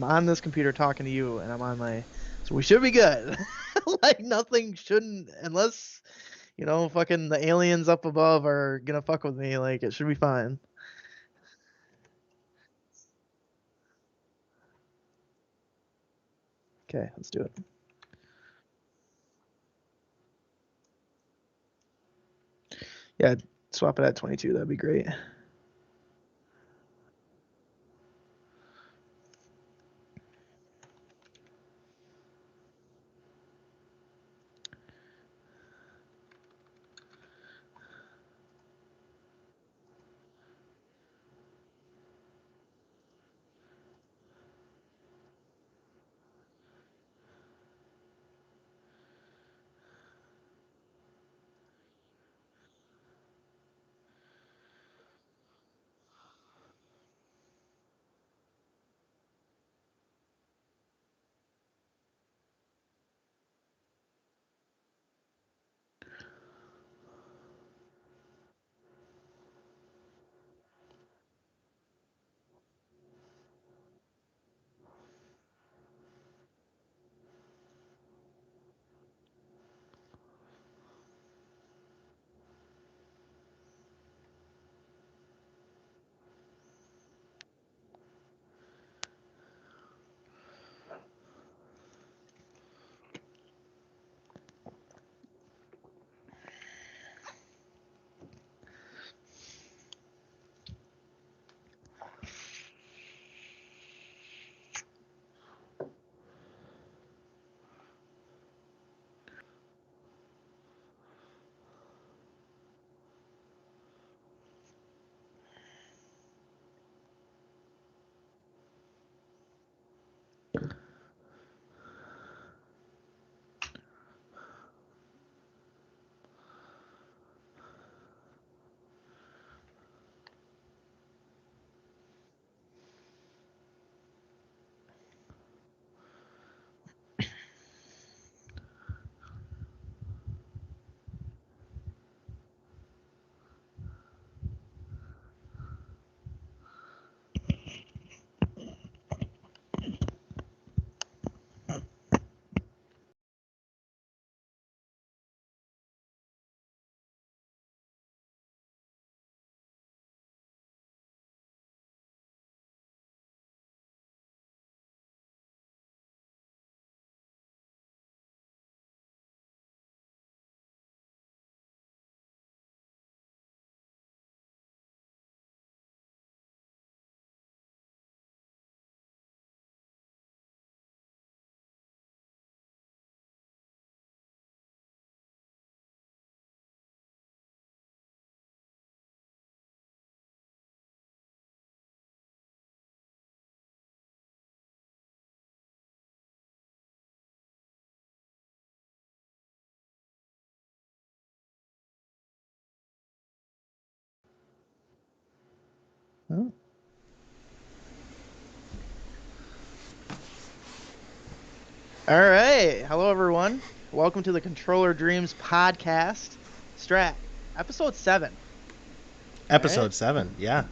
on this computer talking to you, and I'm on my. So we should be good. Like nothing shouldn't, unless fucking the aliens up above are gonna fuck with me. Like it should be fine. Okay, let's do it. Yeah, swap it at 22. That'd be great. Oh. All right. Hello, everyone. Welcome to the Controller Dreams podcast. Strat, episode 7. Episode Right? 7, yeah.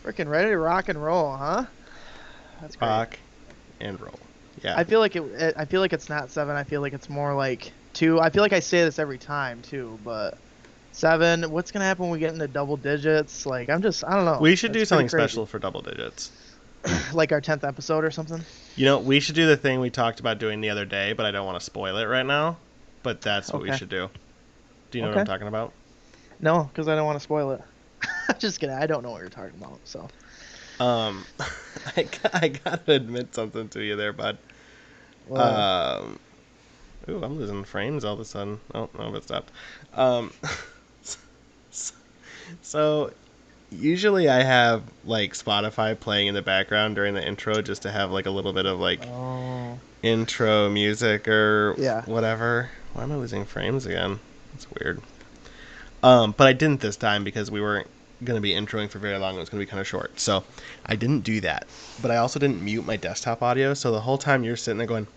Freaking ready to rock and roll, huh? That's great. Rock and roll. Yeah. I feel like I feel like it's not 7. I feel like it's more like 2. I feel like I say this every time too, but 7. What's gonna happen when we get into double digits? Like I don't know. We should do It's something pretty crazy. special for double digits. Like our 10th episode or something. We should do the thing we talked about doing the other day, but I don't want to spoil it right now. But that's what we Okay. should do. Do you know what Okay. I'm talking about? No, because I don't want to spoil it. Just kidding. I don't know what you're talking about. So. I gotta admit something to you there, bud. Well, Ooh, I'm losing frames all of a sudden. Oh, no, it stopped. So usually I have like Spotify playing in the background during the intro just to have like a little bit of like oh. intro music or Yeah. whatever. Why am I losing frames again? That's weird. But I didn't this time because we weren't going to be introing for very long. It was going to be kind of short. So I didn't do that. But I also didn't mute my desktop audio. So the whole time you're sitting there going,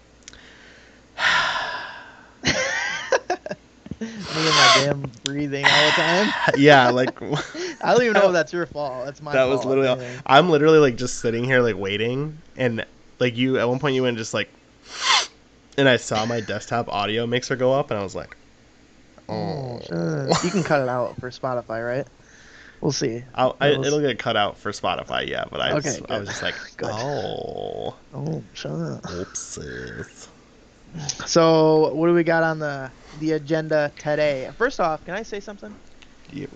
Me and my damn breathing all the time. yeah, like I don't even know if that's your fault. That's my that fault. was literally. I'm literally like just sitting here like waiting, and Like you, at one point you went just like, and I saw my desktop audio mixer go up, and I was like, Oh, oh. shit. You can cut it out for Spotify, right? We'll see. It'll get cut out for Spotify, yeah. But Okay, I good. was just like, Good. oh, Oh, shut up. oopsies. So, what do we got on the agenda today? First off, can I say something? Yep.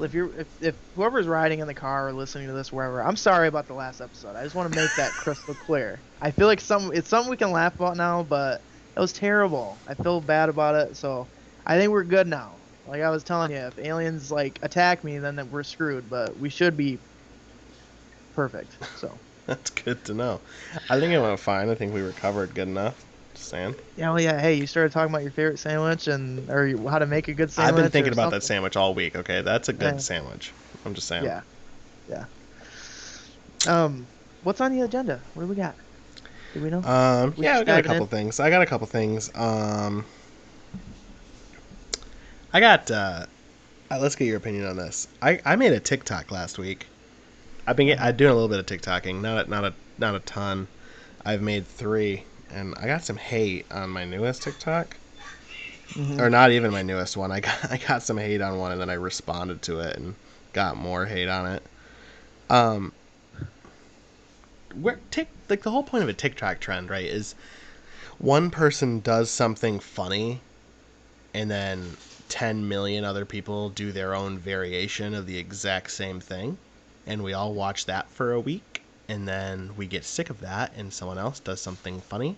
If whoever's riding in the car or listening to this wherever, I'm sorry about the last episode. I just want to make that crystal clear. I feel like it's something we can laugh about now, but it was terrible. I feel bad about it, so I think we're good now. Like I was telling you, if aliens like attack me, then we're screwed. But we should be perfect. So That's good to know. I think it went fine. I think we recovered good enough. Just saying. yeah, well, yeah. Hey, you started talking about your favorite sandwich or how to make a good sandwich. I've been thinking or about that something. sandwich all week. Okay, that's a good Yeah. sandwich. I'm just saying. Yeah, yeah. What's on the agenda? What do we got? Do we know? We Yeah, I just got a diving couple in? things. I got a couple things. I got. Let's get your opinion on this. I made a TikTok last week. I'm doing a little bit of TikToking, not a ton. I've made 3, and I got some hate on my newest TikTok, Mhm. or not even my newest one. I got some hate on one, and then I responded to it and got more hate on it. Like the whole point of a TikTok trend, right, is one person does something funny, and then 10 million other people do their own variation of the exact same thing, and we all watch that for a week, and then we get sick of that, and someone else does something funny,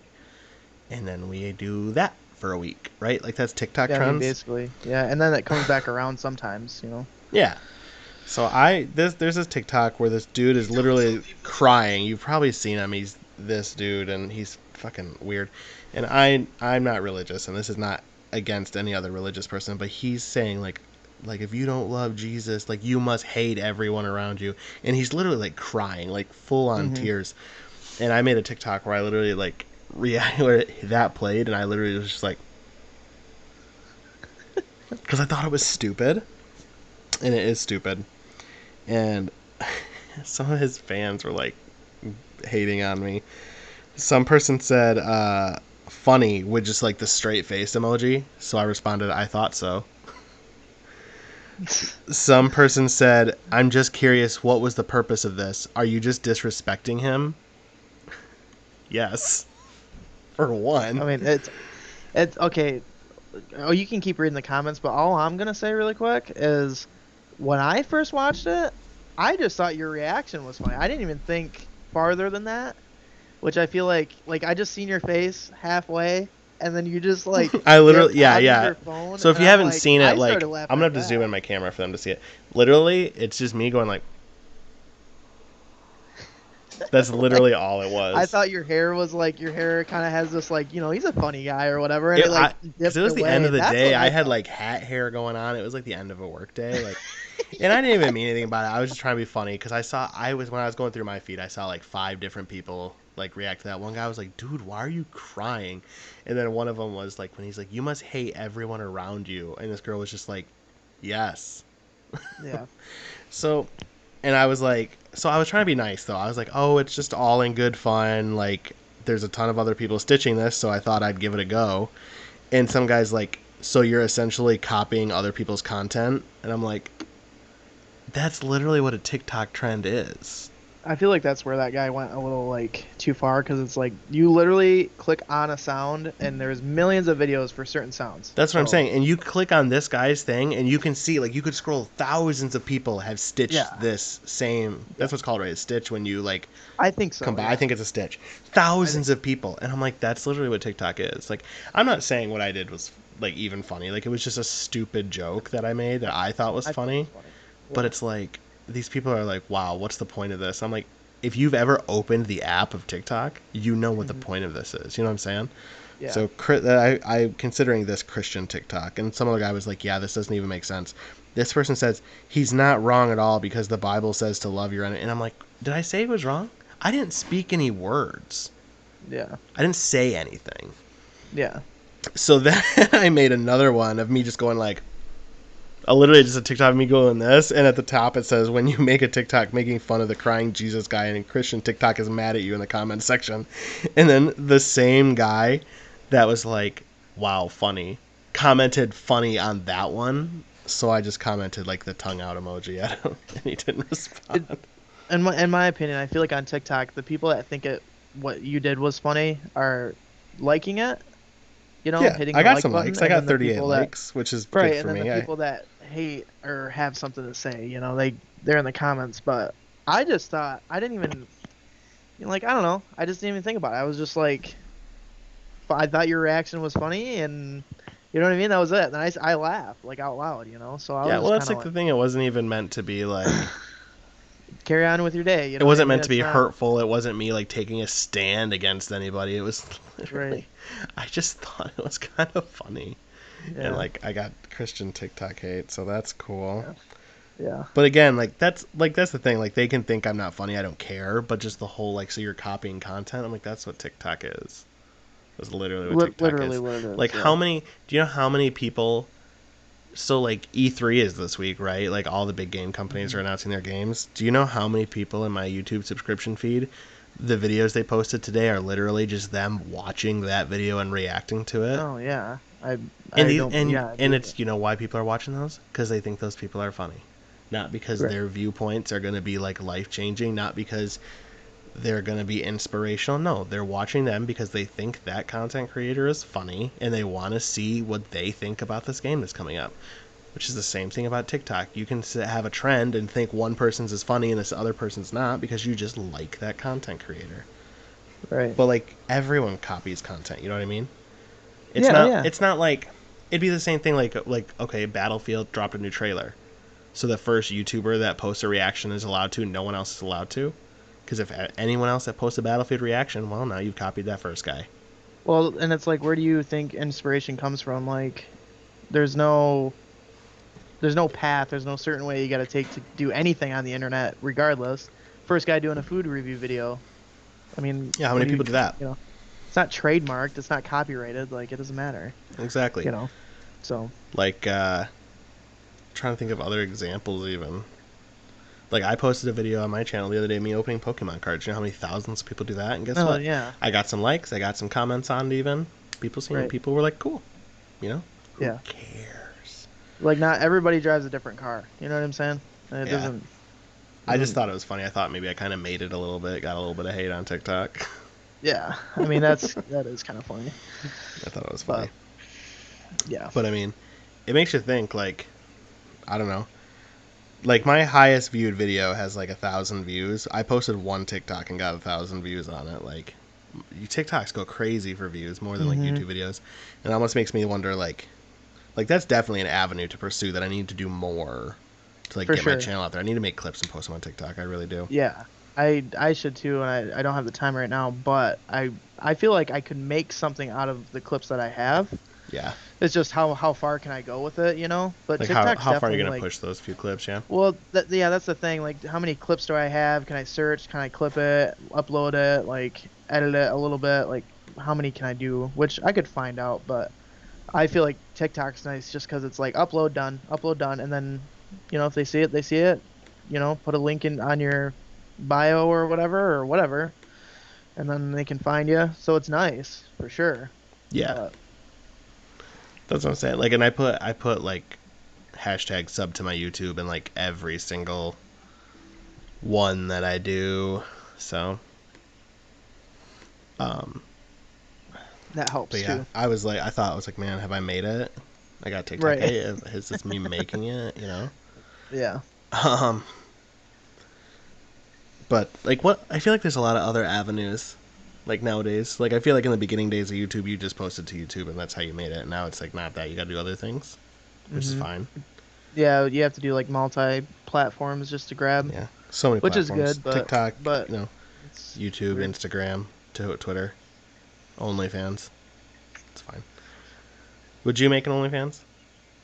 and then we do that for a week, right? Like that's TikTok Yeah, I mean, trends. basically, yeah, and then it comes back around sometimes, you know. Yeah. So there's this TikTok where this dude is literally crying. You've probably seen him. He's this dude, and he's fucking weird. And I'm not religious, and this is not against any other religious person, but he's saying like if you don't love Jesus, like you must hate everyone around you. And he's literally like crying, like full on Mhm. tears. And I made a TikTok where I literally like where that played, and I literally was just like, because I thought it was stupid, and it is stupid. And some of his fans were like hating on me. Some person said funny with just like the straight face emoji, so I responded I thought so. Some person said I'm just curious, what was the purpose of this? Are you just disrespecting him? Yes, for one. I mean, it's okay. Oh, you can keep reading the comments, but all I'm gonna say really quick is when I first watched it, I just thought your reaction was funny. I didn't even think farther than that, which I feel like I just seen your face halfway, and then you just like I literally pausing yeah. your phone, So if and you I'm haven't like, seen I it, like started I'm laughing gonna at have to zoom that. in my camera for them to see it. Literally, it's just me going like. That's literally all it was. I thought your hair kind of has this like, he's a funny guy or whatever, and it like because dipped it was the away. end of the That's day. what I had thought. like hat hair going on. It was like the end of a work day, like, and I didn't even mean anything about it. I was just trying to be funny because when I was going through my feed, I saw like 5 different people like react to that. One guy was like, "Dude, why are you crying?" And then one of them was like, when he's like, "You must hate everyone around you," and this girl was just like, "Yes." Yeah. So, and I was like, so I was trying to be nice though. I was like, "Oh, it's just all in good fun. Like, there's a ton of other people stitching this, so I thought I'd give it a go." And some guy's like, "So you're essentially copying other people's content?" And I'm like, that's literally what a TikTok trend is. I feel like that's where that guy went a little like too far because it's like you literally click on a sound and there's millions of videos for certain sounds. That's what I'm So, saying. And you click on this guy's thing, and you can see, like, you could scroll, thousands of people have stitched Yeah. this same. That's what's called, right? A stitch when you, like, I think so. combine. Yeah. I think it's a stitch. Thousands of people. And I'm like, that's literally what TikTok is. Like, I'm not saying what I did was, like, even funny. Like, it was just a stupid joke that I made that I thought was I thought it funny. was funny. But Yeah. it's like, these people are like, wow, what's the point of this? I'm like, if you've ever opened the app of TikTok, you know what the point of this is. You know what I'm saying? Yeah. So I'm considering this Christian TikTok, and some other guy was like, "Yeah, this doesn't even make sense." This person says he's not wrong at all because the Bible says to love your enemy, and I'm like, "Did I say it was wrong? I didn't speak any words. Yeah. I didn't say anything." Yeah. So then I made another one of me just going like, literally just a TikTok of me going this, and at the top it says, when you make a TikTok making fun of the crying Jesus guy and Christian, TikTok is mad at you in the comment section. And then the same guy that was like, wow, funny, commented funny on that one. So I just commented like the tongue out emoji at him, and he didn't It, respond. in my opinion, I feel like on TikTok, the people that think it what you did was funny are liking it, Yeah, hitting I the got like some button, likes. I and got then the 38 people that likes, which is good right, for and then the me. people that hate or have something to say, they're in the comments. But I just thought I didn't even, like I don't know, I just didn't even think about it. I was just like, I thought your reaction was funny, and you know what I mean. That was it. And I laughed like out loud, So I was Yeah, well, just that's kind of like the like, thing. It wasn't even meant to be like. carry on with your day. You It know what I wasn't mean? meant to be It's not hurtful. It wasn't me like taking a stand against anybody. It was right. literally. I just thought it was kind of funny, and Yeah. like I got Christian TikTok hate, so that's cool. Yeah. Yeah. But again, like that's the thing. Like they can think I'm not funny. I don't care. But just the whole like, so you're copying content. I'm like, that's what TikTok is. That's literally what TikTok Literally is. what it Like is. how Yeah. many? Do you know how many people? So like E3 is this week, right? Like all the big game companies Hmm. are announcing their games. Do you know how many people in my YouTube subscription feed, the videos they posted today are literally just them watching that video and reacting to it? Oh yeah. I And I these don't. Yeah. I and believe it. it's, why people are watching those? Because they think those people are funny. Not because Right. their viewpoints are going to be like life changing, not because they're going to be inspirational. No, they're watching them because they think that content creator is funny and they want to see what they think about this game that's coming up. Which is the same thing about TikTok. You can have a trend and think one person's is funny and this other person's not because you just like that content creator. Right. But like everyone copies content, you know what I mean? It's Yeah. not Yeah. it's not like it'd be the same thing like okay, Battlefield dropped a new trailer. So the first YouTuber that posts a reaction is allowed to, no one else is allowed to. Because if anyone else that posts a Battlefield reaction, well, now you've copied that first guy. Well, and it's like, where do you think inspiration comes from? Like, there's no there's no path, there's no certain way you got to take to do anything on the internet, regardless. First guy doing a food review video. I mean, Yeah, how what many do you, people do that? it's not trademarked, it's not copyrighted, like it doesn't matter, Exactly. you know. So, Like, trying to think of other examples even. Like I posted a video on my channel the other day, me opening Pokemon cards. You know how many thousands of people do that? And guess oh what? yeah, I got some likes. I got some comments on it even. People seen it. right, People were like, "Cool," you know. Who yeah. cares? Like not everybody drives a different car. You know what I'm saying? And it Yeah. I just doesn't. thought it was funny. I thought maybe I kind of made it a little bit. Got a little bit of hate on TikTok. Yeah. I mean, that is kind of funny, I thought it was funny. but yeah. But I mean, it makes you think. Like, I don't know. Like my highest viewed video has like 1,000 views. I posted one TikTok and got 1,000 views on it. Like, TikToks go crazy for views more than like Hmm. YouTube videos, and it almost makes me wonder like that's definitely an avenue to pursue that I need to do more to like For get my sure. channel out there. I need to make clips and post them on TikTok. I really do. Yeah. I should too, and I don't have the time right now, but I feel like I could make something out of the clips that I have. Yeah. It's just how far can I go with it? But Like how TikTok's how far are you definitely gonna like, push those few clips? Yeah. well, yeah, that's the thing. Like, how many clips do I have? Can I search? Can I clip it, upload it, like edit it a little bit? Like, how many can I do? Which I could find out, but I feel like TikTok's nice just because it's like upload done, and then if they see it, they see it. Put a link in on your bio or whatever, and then they can find you. So it's nice for sure. Yeah. But That's what I'm saying. Like, and I put like hashtag sub to my YouTube and like every single one that I do. So, um, that but helps yeah, too. I thought I was like, man, have I made it? I got TikTok. Right. Hey, is this me making it? Yeah. Um, but like, what I feel like there's a lot of other avenues. Like nowadays, like I feel like in the beginning days of YouTube, you just posted to YouTube and that's how you made it. And now it's like not that. You got to do other things, which is Hmm. fine. Yeah, you have to do like multi platforms just to grab, Yeah, so many which is platforms: good, but TikTok, but it's YouTube, weird. Instagram, Twitter, OnlyFans. It's fine. Would you make an OnlyFans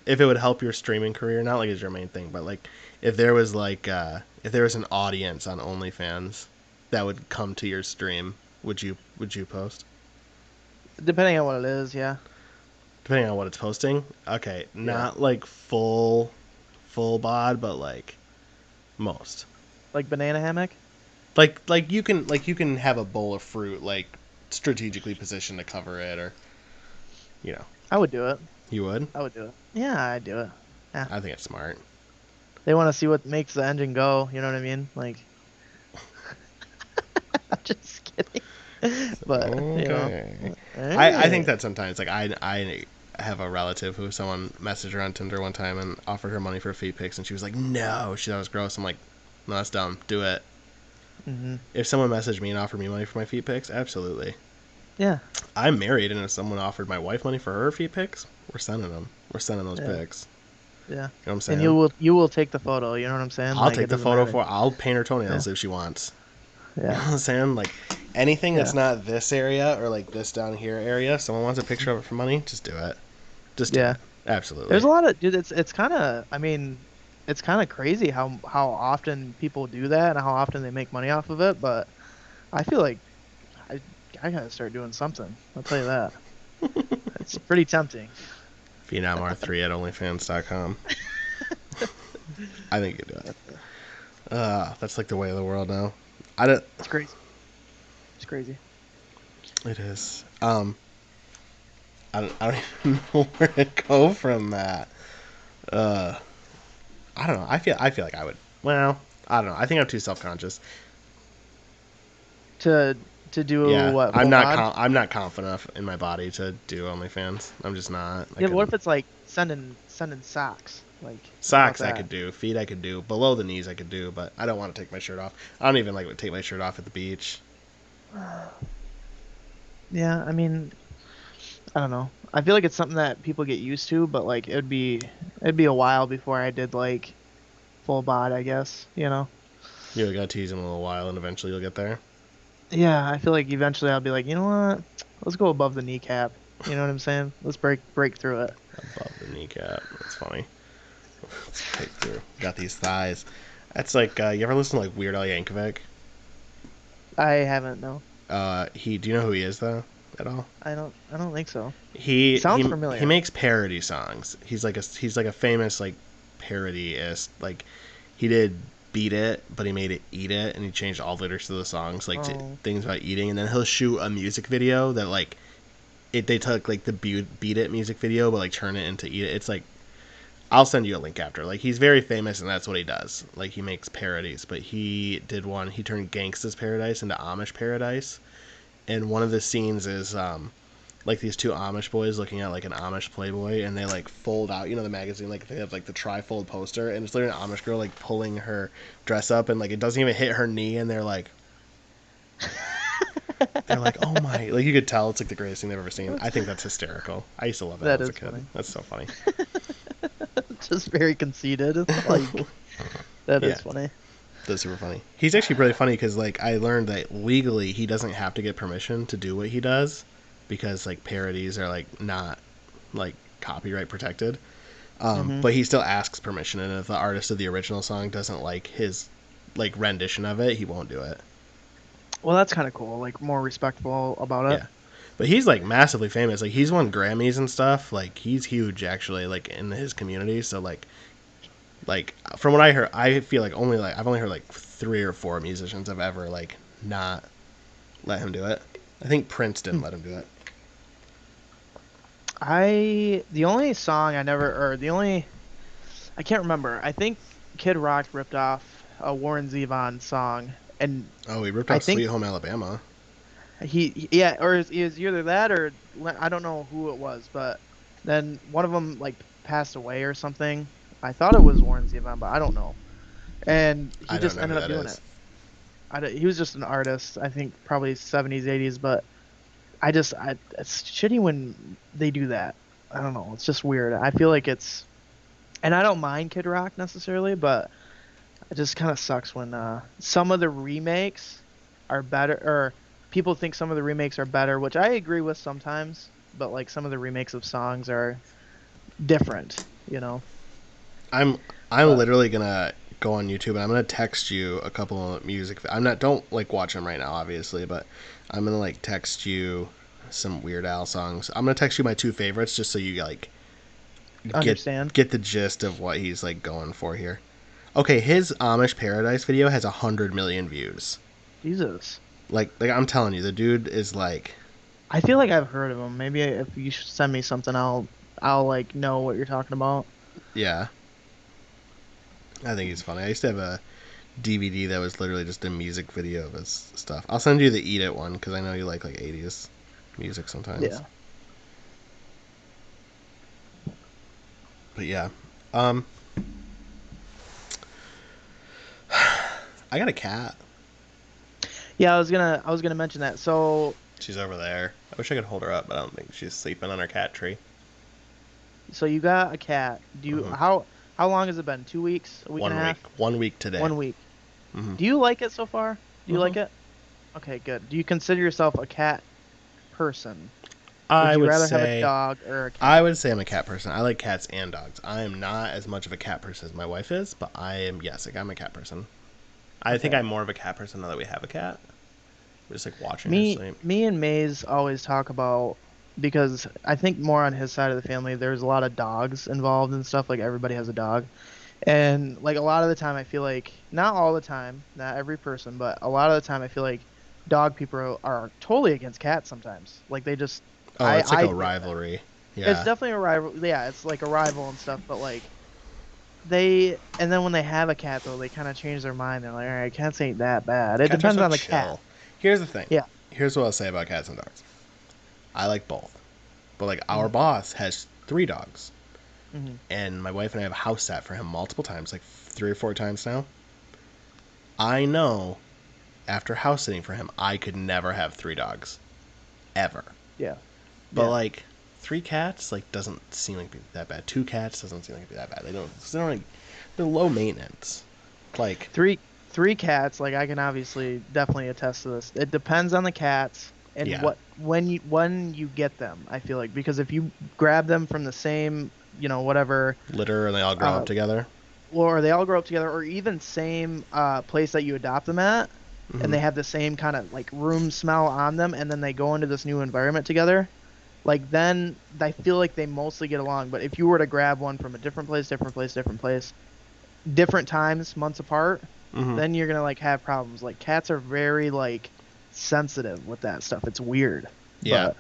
if it would help your streaming career? Not like it's your main thing, but like if there was an audience on OnlyFans that would come to your stream, would you post? Depending on what it is, yeah. Depending on what it's posting. Okay, Yeah. not like full. full bod, but like most. Like banana hammock. Like you can have a bowl of fruit like strategically positioned to cover it, or you know. I would do it. You would? I would do it. Yeah, I'd do it. Yeah. I think it's smart. They want to see what makes the engine go. You know what I mean? Like, I'm just kidding. But Okay. I think that sometimes like I have a relative who someone messaged her on Tinder one time and offered her money for feet pics, and she was like, no, she thought it was gross. I'm like, no, that's dumb. Do it. Hmm. If someone messaged me and offered me money for my feet pics, absolutely. Yeah. I'm married, and if someone offered my wife money for her feet pics, we're sending them. We're sending those Yeah. pics. Yeah. You know what I'm saying? And you will take the photo. You know what I'm saying? I'll Like, take it the doesn't photo matter. for. I'll paint her toenails if she wants. You know Yeah. what I'm saying? Like anything that's Yeah. not this area or like this down here area. Someone wants a picture of it for money, just do it. Just do Yeah. it. Absolutely. There's a lot of dude. It's kind of. I mean, it's kind of crazy how often people do that and how often they make money off of it. But I feel like I I gotta start doing something. I'll tell you that. It's pretty tempting. Phenom R3 at OnlyFans.com. I think you do it. That's like the way of the world now. I don't. It's crazy. It's crazy. It is. I don't even know where to go from that. I don't know. I feel like I would. Well, I don't know. I think I'm too self conscious. To to do Yeah, what? I'm Full not. mod? I'm not confident enough in my body to do OnlyFans. I'm just not. I Yeah, but what couldn't. if it's like sending socks? Like, how about Socks I that? could do. Feet I could do. Below the knees I could do. But I don't want to take my shirt off. I don't even like to take my shirt off at the beach. Yeah, I mean, I don't know. I feel like it's something that people get used to, but like it'd be a while before I did like full bod, I guess, you know? You really gotta tease him a little while, and eventually you'll get there. Yeah, I feel like eventually I'll be like, you know what? Let's go above the kneecap. You know what I'm saying? Let's break through it. Above the kneecap. That's funny. Let's break through. Got these thighs. That's like you ever listen to like Weird Al Yankovic? I haven't, no. Do you know who he is though at all? I don't think so. He Sounds he familiar. he makes parody songs. He's like a famous like parodyist. Like he did Beat It, but he made it Eat It, and he changed all the lyrics to the songs like to Oh. things about eating. And then he'll shoot a music video that like they took like the Beat It music video, but like turn it into Eat It. It's like I'll send you a link after. Like he's very famous, and that's what he does. Like he makes parodies, but he did one. He turned Gangsta's Paradise into Amish Paradise, and one of the scenes is like these two Amish boys looking at like an Amish Playboy, and they like fold out, the magazine, like they have like the trifold poster, and it's literally an Amish girl like pulling her dress up, and like it doesn't even hit her knee, and they're like, oh my, like you could tell it's like the greatest thing they've ever seen. I think that's hysterical. I used to love that That as a is kid. funny. That's so funny. Just very conceited. Like, that is Yeah. funny. That's super funny. He's actually really funny because like I learned that legally he doesn't have to get permission to do what he does because like parodies are like not like copyright protected. Hmm. But he still asks permission, and if the artist of the original song doesn't like his like rendition of it, he won't do it. Well, that's kind of cool. Like, more respectful about it. Yeah. But he's like massively famous. Like he's won Grammys and stuff. Like he's huge actually like in his community. So like from what I heard, I feel like I've only heard like 3 or 4 musicians have ever like not let him do it. I think Prince didn't let him do it. The only song I never, or the only, I can't remember. I think Kid Rock ripped off a Warren Zevon song, and Oh, he ripped I off think Sweet Home Alabama. yeah, or it was either that or I don't know who it was, but then one of them like passed away or something. I thought it was Warren Zevon, but I don't know. And I he don't just know who ended up that doing is. it. He was just an artist, I think probably 70s, 80s, but it's shitty when they do that. I don't know. It's just weird. I feel like and I don't mind Kid Rock necessarily, but it just kind of sucks when some of the remakes are better, or people think some of the remakes are better, which I agree with sometimes, but like some of the remakes of songs are different, you know? I'm But literally gonna go on YouTube and I'm gonna text you a couple of music. I'm not don't like watch them right now, obviously, but I'm gonna like text you some Weird Al songs. I'm gonna text you my 2 favorites just so you like understand. get the gist of what he's like going for here. Okay, his Amish Paradise video has 100 million views. Jesus. Like I'm telling you, the dude is like, I feel like I've heard of him. Maybe if you should send me something, I'll like know what you're talking about. yeah, I think he's funny. I used to have a DVD that was literally just a music video of his stuff. I'll send you the Eat It one because I know you like 80s music sometimes. Yeah. But yeah, um, I got a cat. Yeah, I was gonna mention that. So She's over there. I wish I could hold her up, but I don't think she's sleeping on her cat tree. so you got a cat. Do you Hmm. how long has it been? 2 weeks? A week and a 1 week. half? 1 week today. 1 week. Hmm. Do you like it so far? Do you Hmm. like it? Okay, good. Do you consider yourself a cat person? Would I you would rather have a say dog or a I cat? would say I'm a cat person. I like cats and dogs. I am not as much of a cat person as my wife is, but I am, yes, like I'm a cat person. I think Okay. I'm more of a cat person now that we have a cat. We're just like watching her Me sleep. me and Maze always talk about because I think more on his side of the family, there's a lot of dogs involved and stuff. Like everybody has a dog. And like a lot of the time, I feel like not all the time, not every person, but a lot of the time, I feel like dog people are totally against cats sometimes. Like they just, Oh, I it's like I a feel that rivalry. it's Yeah. definitely a rival. Yeah, it's like a rival and stuff. But like they, and then when they have a cat though, they kind of change their mind. They're like, all right, cats ain't that bad. It Cats are depends so on the cat. chill. Here's the thing. Yeah. Here's what I'll say about cats and dogs. I like both. But like our Hmm. boss has 3 dogs. Hmm. And my wife and I have house sat for him multiple times, like 3 or 4 times now. I know after house sitting for him, I could never have 3 dogs. Ever. Yeah. But Yeah. like 3 cats like doesn't seem like it'd be that bad. 2 cats doesn't seem like it'd be that bad. They don't like they're low maintenance. Like Three cats, like I can obviously definitely attest to this. It depends on the cats and yeah, what when you get them, I feel like because if you grab them from the same, whatever, litter and they all grow up uh together. or they all grow up together or even same place that you adopt them at and Hmm. they have the same kind of like room smell on them and then they go into this new environment together, like then I feel like they mostly get along. But if you were to grab one from a different place, different times, months apart, Hmm. then you're gonna like have problems. Like cats are very like sensitive with that stuff. It's weird, Yeah. but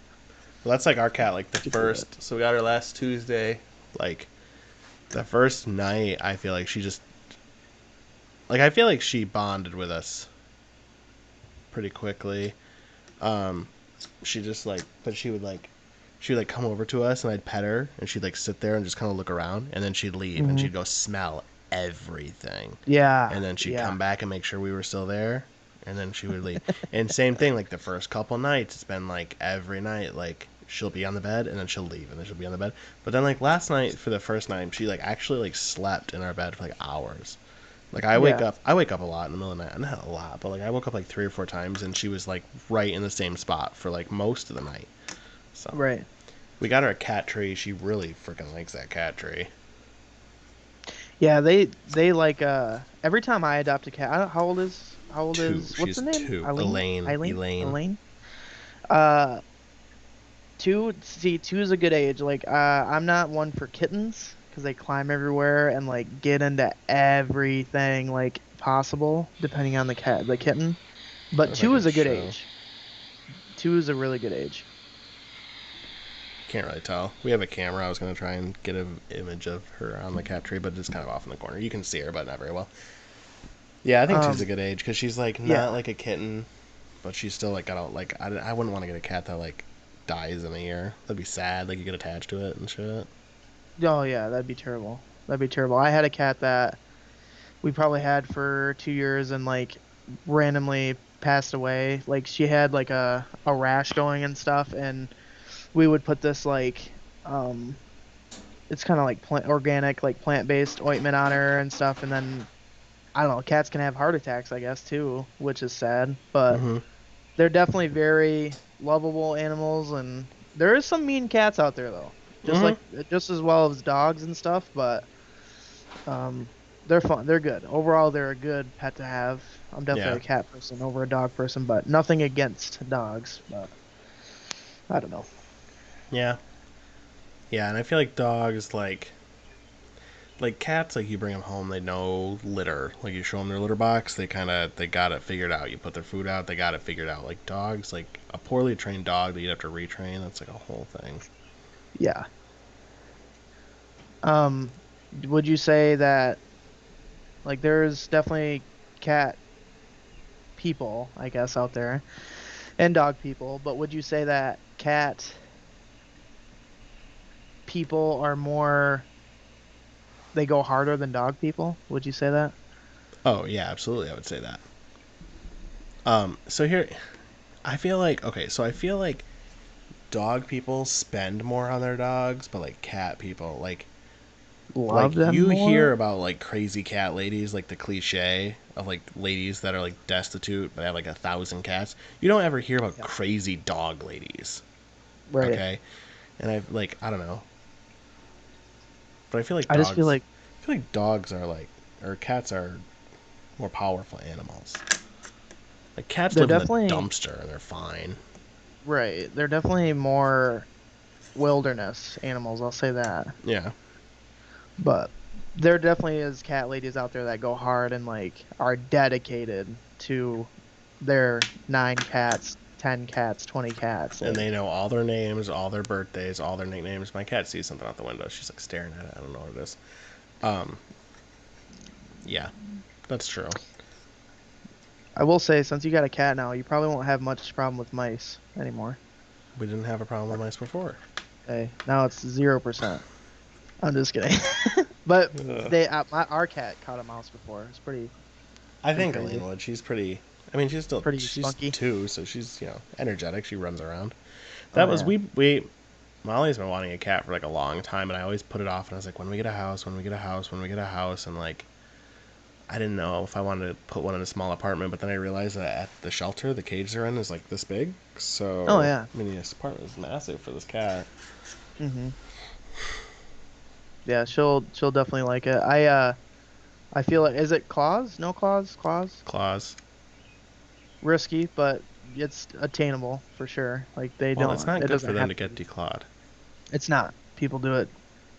Well, that's like our cat. Like the you do it. first, so we got her last Tuesday. Like the first night, I feel like she just like I feel like she bonded with us pretty quickly. Um, she just like, but she would like come over to us and I'd pet her and she'd like sit there and just kind of look around and then she'd leave and Hmm. she'd go smell everything Yeah, and then she'd yeah, come back and make sure we were still there and then she would leave. And same thing, like the first couple nights, it's been like every night, like she'll be on the bed and then she'll leave and then she'll be on the bed. But then like last night for the first night, she like actually like slept in our bed for like hours. Like yeah, I wake up a lot in the middle of the night. Not a lot, but like I woke up like 3 or 4 times, and she was like right in the same spot for like most of the night. So right. we got her a cat tree. She really freaking likes that cat tree. Yeah, they like every time I adopt a cat. How old Two. is what's the She's name? two. Eileen? Elaine. Elaine. Elaine? Uh, two. See, two is a good age. Like I'm not one for kittens because they climb everywhere and like get into everything like possible depending on the kitten. But If I two can is a good show. age. Two is a really good age. Can't really tell. We have a camera. I was gonna try and get an image of her on the cat tree, but it's kind of off in the corner. You can see her, but not very well. Yeah, I think two's a Um, good age because she's like not yeah. like a kitten, but she's still like got a like I wouldn't want to get a cat that like dies in a year. That'd be sad. Like you get attached to it and shit. Oh yeah, that'd be terrible. That'd be terrible. I had a cat that we probably had for 2 years and like randomly passed away. Like she had like a rash going and stuff, and we would put this like um it's kind of like organic like plant-based ointment on her and stuff, and then I don't know, cats can have heart attacks I guess too, which is sad, but Mm-hmm. they're definitely very lovable animals, and there is some mean cats out there though. Mm-hmm. Just as well as dogs and stuff, but um they're fun. They're good. Overall, they're a good pet to have. I'm definitely Yeah. a cat person over a dog person, but nothing against dogs, but I don't know. Yeah. Yeah, and I feel like dogs like like cats, like you bring them home, they know litter. Like you show them their litter box, they got it figured out. You put their food out, they got it figured out. Like dogs, like a poorly trained dog that you'd have to retrain, that's like a whole thing. Yeah. Um, would you say that like there's definitely cat people, I guess, out there and dog people, but would you say that cat people are more they go harder than dog people? Would you say that? Oh yeah, absolutely, I would say that. So here, I feel like okay, so I feel like dog people spend more on their dogs, but like cat people, Love like them you hear more? about like crazy cat ladies, like the cliche of like ladies that are like destitute but have like 1,000 cats. You don't ever hear about Yeah. crazy dog ladies, Right. okay? And I've like I don't know, but I just feel like I feel like dogs are like or cats are more powerful animals. Like cats they're live in the definitely dumpster and they're fine. right. They're definitely more wilderness animals, I'll say that. Yeah, But there definitely is cat ladies out there that go hard and like are dedicated to their 9 cats, 10 cats, 20 cats. and Like, they know all their names, all their birthdays, all their nicknames. My cat sees something out the window. She's like staring at it. I don't know what it is. Um, yeah, that's true. I will say, since you got a cat now, you probably won't have much problem with mice anymore. We didn't have a problem with mice before. Okay, now it's 0%. I'm just kidding. But Ugh. our cat caught a mouse before. It's I pretty think crazy, Elaine would. She's pretty. I mean, pretty she's spunky. 2, so she's energetic. She runs around. Oh That was yeah. we. Molly's been wanting a cat for like a long time, and I always put it off. And I was like, when we get a house, when we get a house, when we get a house, and like I didn't know if I wanted to put one in a small apartment, but then I realized that at the shelter, the cage they're in is like this big. Oh So yeah. I mean, this apartment is massive for this cat. Mhm. Yeah, she'll definitely like it. I feel like is it claws? No claws? Claws? Claws. Risky, but it's attainable for sure. Like they Well, it's don't not it good for doesn't them have to to get be. declawed. It's not. People do it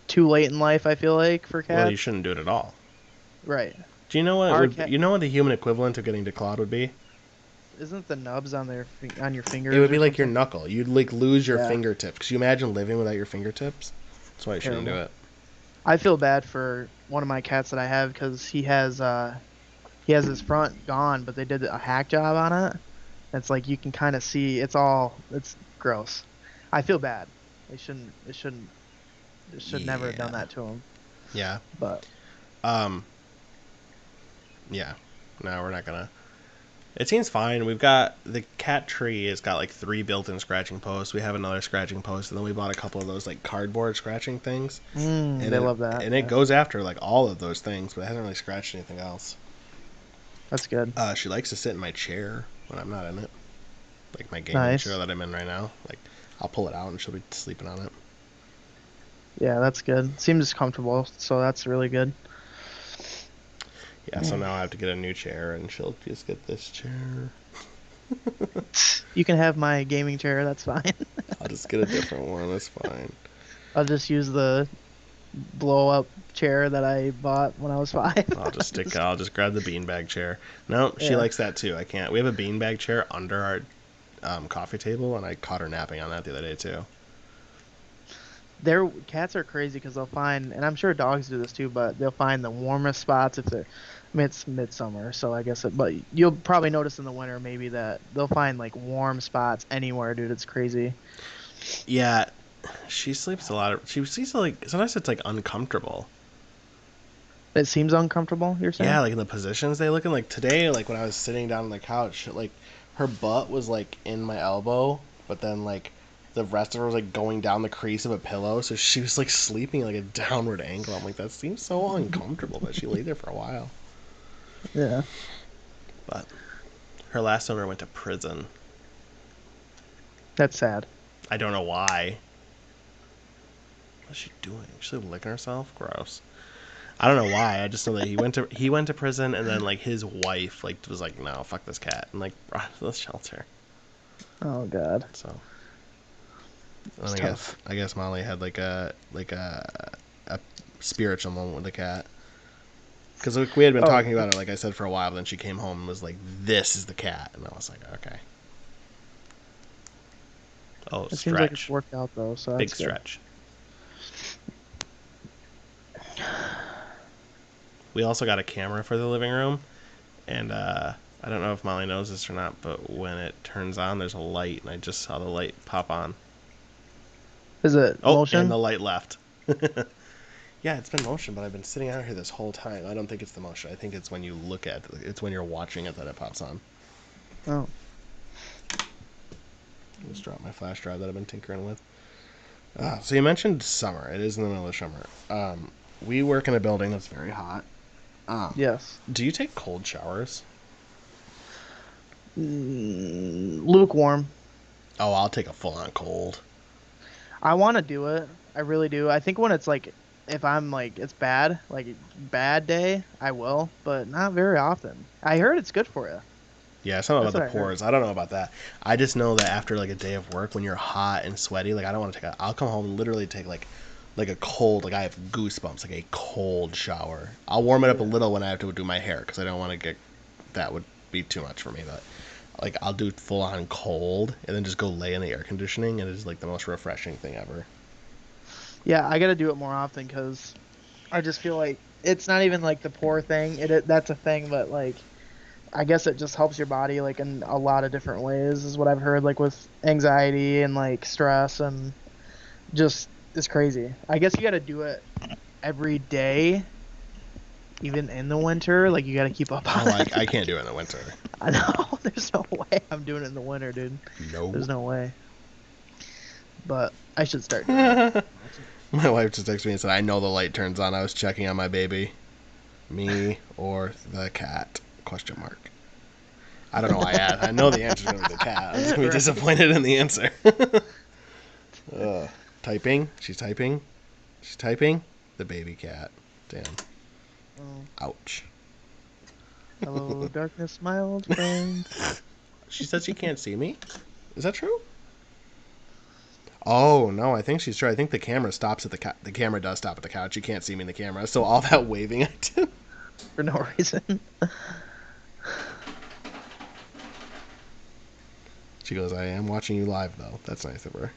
too late in life, I feel like, for Well, you cats. shouldn't do it at all. Right. Do you know what Our would cat you know what the human equivalent of getting declawed would be? isn't the nubs on on your It fingers would or be like your something? knuckle. You'd like lose your Yeah, fingertips. Could you imagine living without your fingertips? That's why you shouldn't do terrible. it. I feel bad for one of my cats that I have because he has his front gone, but they did a hack job on it. It's like you can kind of see it's gross. I feel bad. They should never have done Yeah. that to him. Yeah. But Um. Yeah. No, we're not gonna. It seems fine. We've got the cat tree has got like 3 built-in scratching posts. We have another scratching post, and then we bought a couple of those like cardboard scratching things, and they love that. it Yeah, goes after like all of those things, but it hasn't really scratched anything else. that's good. She likes to sit in my chair when I'm not in it, like my gaming chair Nice. that I'm in right now. Like I'll pull it out and she'll be sleeping on it. Yeah, that's good. Seems comfortable, so that's really good. Yeah, so now I have to get a new chair, and she'll just get this chair. You can have my gaming chair. That's fine. I'll just get a different one. That's fine. I'll just use the blow up chair that I bought when I was 5. Just I'll just grab the beanbag chair. No, she yeah. likes that too. I can't. We have a beanbag chair under our coffee table, and I caught her napping on that the other day too. Their cats are crazy because they'll find, and I'm sure dogs do this too, but they'll find the warmest spots if they're. I mean, it's midsummer, so I guess but you'll probably notice in the winter maybe that they'll find like warm spots anywhere, dude. It's crazy. Yeah, she sleeps a lot. She sleeps like sometimes it's like uncomfortable. It seems uncomfortable, you're Yeah, saying? like in the positions they look in. Like today, like when I was sitting down on the couch, like her butt was like in my elbow, but then like the rest of her was like going down the crease of a pillow, so she was like sleeping like a downward angle. I'm like, that seems so uncomfortable that she lay there for a while. Yeah. But her last owner went to prison. That's sad. I don't know why. What's she doing? She's like licking herself. Gross. I don't know why. I just know that he went to prison, and then like his wife like was like, no, fuck this cat, and like brought it to the shelter. Oh god. So and It's tough. I guess Molly had like a spiritual moment with the cat. Because we had been Oh, talking about it, like I said, for a while. But then she came home and was like, "This is the cat," and I was like, "Okay." Oh, it seems like it's stretch, worked out though, so big that's good. stretch. We also got a camera for the living room, and I don't know if Molly knows this or not, but when it turns on, there's a light, and I just saw the light pop on. Is it Oh, and motion? the light left. Yeah, it's been motion, but I've been sitting out here this whole time. I don't think it's the motion. I think it's when you look at it. It's when you're watching it that it pops on. Oh, Just drop my flash drive that I've been tinkering with. So you mentioned summer. It is in the middle of summer. We work in a building that's very hot. yes. Do you take cold showers? Lukewarm. Oh, I'll take a full-on cold. I want to do it. I really do. I think when it's like, if I'm like, it's bad, like bad day, I will, but not very often. I heard it's good for you. Yeah, it's not about That's the what I heard. pores. I don't know about that. I just know that after like a day of work, when you're hot and sweaty, like I don't want to take a. I'll come home and literally take like a cold. Like I have goosebumps. Like a cold shower. I'll warm it up a Yeah. little when I have to do my hair because I don't want to get. That would be too much for me. But like I'll do full on cold and then just go lay in the air conditioning, and it's like the most refreshing thing ever. Yeah, I gotta do it more often because I just feel like it's not even like the poor thing. That's a thing, but like I guess it just helps your body like in a lot of different ways is what I've heard, like with anxiety and like stress and just it's crazy. I guess you gotta do it every day, even in the winter. Like you gotta keep up Oh, on it. I can't do it in the winter. I know. There's no way I'm doing it in the winter, dude. No. There's no way. But I should start doing it. My wife just texted me and said, "I know the light turns on. I was checking on my baby, me or the cat?" Question mark. I don't know why I asked. I know the answer's gonna be the cat. I'm just gonna be Right. disappointed in the answer. Typing. She's typing. She's typing. The baby cat. Damn. Oh, Ouch. hello, darkness, my old friend. She said she can't see me. Is that true? Oh no, I think she's true. I think the camera stops at the couch. The camera does stop at the couch. You can't see me in the camera. So all that waving I did. For no reason. She goes, "I am watching you live though." That's nice of her.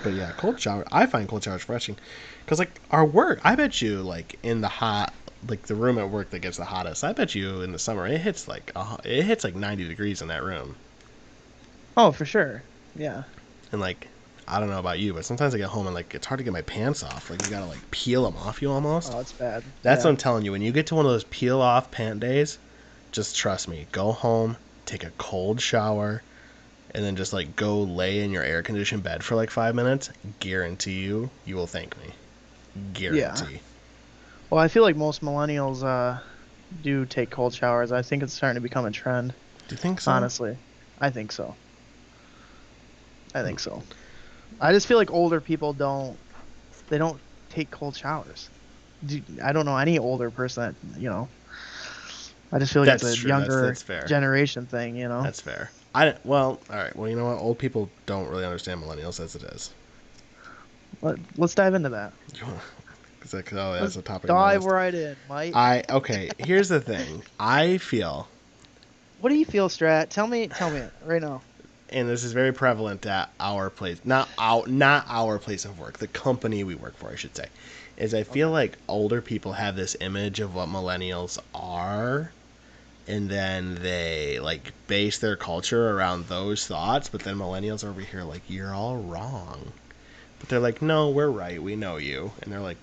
But yeah, cold shower. I find cold showers refreshing, because like our work, I bet you like in the hot, like the room at work that gets the hottest. I bet you in the summer it hits like 90 degrees in that room. Oh, for sure. Yeah. And like I don't know about you, but sometimes I get home and like it's hard to get my pants off. Like you gotta like peel them off you almost. Oh, it's bad. That's what Yeah. I'm telling you. When you get to one of those peel off pant days, just trust me. Go home, take a cold shower, and then just like go lay in your air conditioned bed for like 5 minutes. Guarantee you will thank me. Yeah. Guarantee. Well, I feel like most millennials do take cold showers. I think it's starting to become a trend, Do you think so? honestly. I think so. I think so. I just feel like older people don't take cold showers. I don't know any older person that. I just feel like it's That's a true. younger That's fair. generation thing. That's fair. All right. Well, you know what? Old people don't really understand millennials as it is. Let's dive into that. It's like, oh, that's Let's a topic on my dive list. right in, Mike. Okay. Here's the thing. I feel, What do you feel, Strat? Tell me it right now. and this is very prevalent at our place, not our place of work, the company we work for, I should say, is I feel Okay. like older people have this image of what millennials are, and then they like base their culture around those thoughts, but then millennials are over here like, you're all wrong. But they're like, no, we're right, we know you. And they're like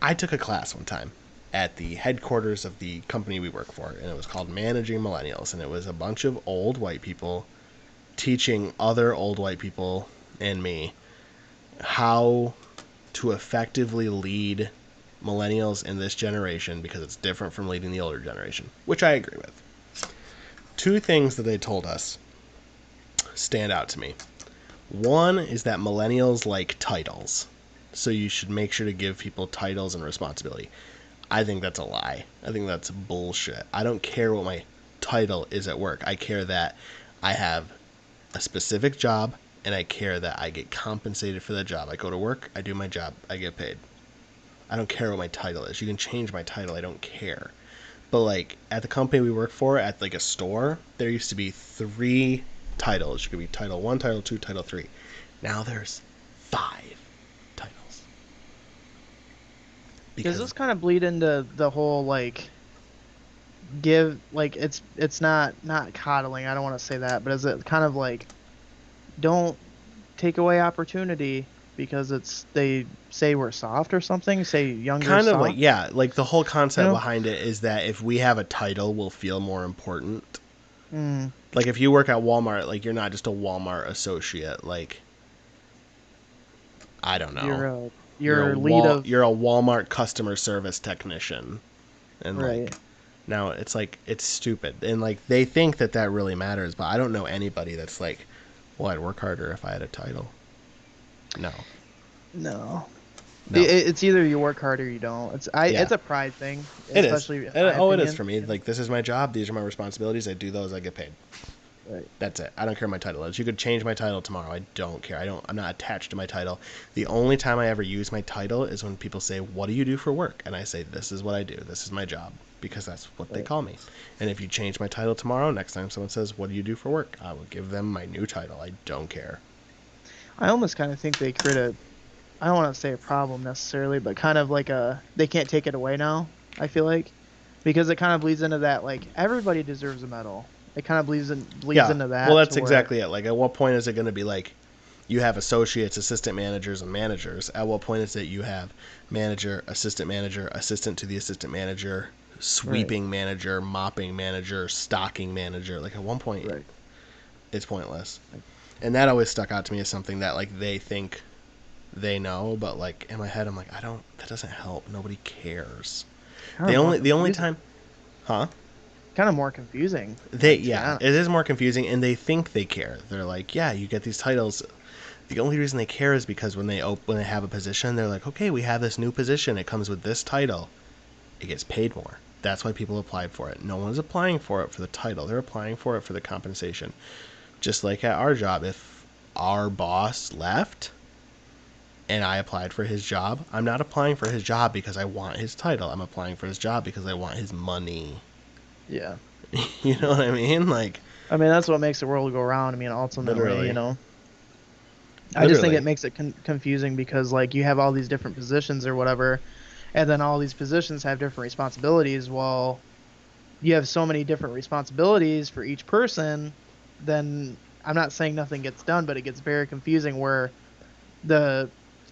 I took a class one time at the headquarters of the company we work for, and it was called Managing Millennials, and it was a bunch of old white people teaching other old white people and me how to effectively lead millennials in this generation, because it's different from leading the older generation, which I agree with. Two things that they told us stand out to me. One is that millennials like titles, so you should make sure to give people titles and responsibility. I think that's a lie. I think that's bullshit. I don't care what my title is at work. I care that I have a specific job and I care that I get compensated for the job. I go to work, I do my job, I get paid. I don't care what my title is. You can change my title, I don't care. But like at the company we work for, at like a store, there used to be 3 titles. You could be Title 1, Title 2, Title 3. Now there's 5 titles. Does this kind of bleed into the whole like give like it's not coddling, I don't want to say that, but is it kind of like don't take away opportunity because they say we're soft or something, say younger kind of soft? like, yeah, like the whole concept behind it is that if we have a title, we'll feel more important. Like if you work at Walmart, like you're not just a Walmart associate, like I don't know, you're a Walmart customer service technician, and right. like now it's like it's stupid, and like they think that really matters, but I don't know anybody that's like, well, I'd work harder if I had a title. No. It's either you work hard or you don't. It's a pride thing. Especially it is for me. Like, this is my job. These are my responsibilities. I do those. I get paid. Right. That's it. I don't care what my title is. You could change my title tomorrow. I don't care. I'm not attached to my title. The only time I ever use my title is when people say, "What do you do for work?" And I say, "This is what I do. This is my job," because that's what they call me. And if you change my title tomorrow, next time someone says, "What do you do for work?" I will give them my new title. I don't care. I almost kind of think they create I don't want to say a problem necessarily, but kind of like they can't take it away now, I feel like, because it kind of bleeds into that, like, everybody deserves a medal. It kind of bleeds into that. Well, that's exactly it. Like, at what point is it going to be like you have associates, assistant managers, and managers? At what point is it you have manager, assistant to the assistant manager, sweeping manager, mopping manager, stocking manager? Like, at one point, it's pointless. And that always stuck out to me as something that, like, they think they know, but like in my head I'm like, that doesn't help. Nobody cares. The only time, kind of more confusing. It is more confusing, and they think they care. They're like, yeah, you get these titles. The only reason they care is because when they have a position, they're like, okay, we have this new position. It comes with this title. It gets paid more. That's why people applied for it. No one's applying for it for the title. They're applying for it for the compensation. Just like at our job, if our boss left and I applied for his job, I'm not applying for his job because I want his title. I'm applying for his job because I want his money. Yeah. You know what I mean? Like, I mean, that's what makes the world go round. I mean, ultimately, literally. You know, I just think it makes it confusing because, like, you have all these different positions or whatever, and then all these positions have different responsibilities. Well, you have so many different responsibilities for each person, then I'm not saying nothing gets done, but it gets very confusing where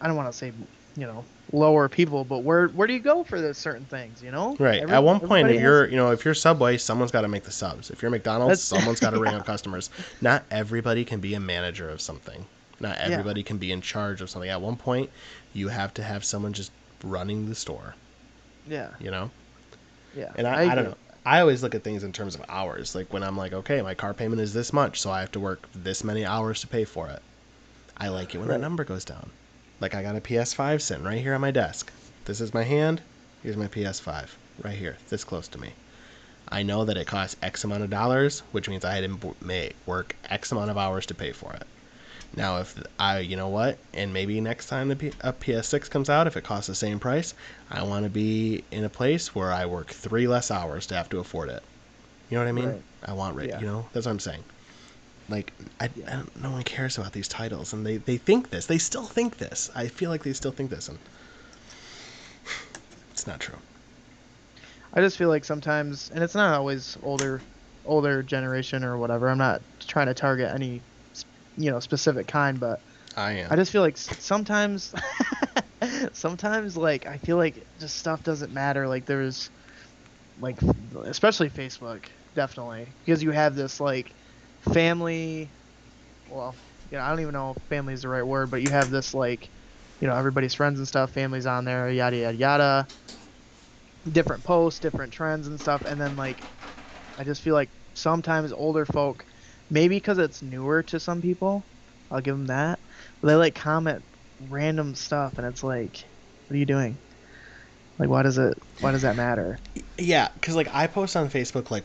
I don't want to say, you know, lower people, but where do you go for those certain things, you know? Right. At one point, if you're Subway, someone's got to make the subs. If you're McDonald's, someone's got to ring up customers. Not everybody can be a manager of something. Not everybody can be in charge of something. At one point, you have to have someone just running the store. Yeah. You know? Yeah. And I don't know. I always look at things in terms of hours. Like when I'm like, okay, my car payment is this much, so I have to work this many hours to pay for it. I like it when that number goes down. Like, I got a PS5 sitting right here on my desk. This is my hand. Here's my PS5 right here, this close to me. I know that it costs X amount of dollars, which means I had to work X amount of hours to pay for it. Now, if you know what, and maybe next time a PS6 comes out, if it costs the same price, I want to be in a place where I work 3 less hours to have to afford it. You know what I mean? Right. I want, you know, that's what I'm saying. Like, no one cares about these titles, and they think this. They still think this. I feel like they still think this, and it's not true. I just feel like sometimes, and it's not always older generation or whatever. I'm not trying to target any, you know, specific kind, but I am. I just feel like sometimes, like, I feel like just stuff doesn't matter. Like, there's, like, especially Facebook, definitely, because you have this, like, family, well, you know, I don't even know if family is the right word, but you have this, like, you know, everybody's friends and stuff, families on there, yada yada yada, different posts, different trends and stuff, and then, like, I just feel like sometimes older folk, maybe because it's newer to some people, I'll give them that, but they like comment random stuff, and it's like, what are you doing? Like, why does that matter? Yeah, because, like, I post on Facebook like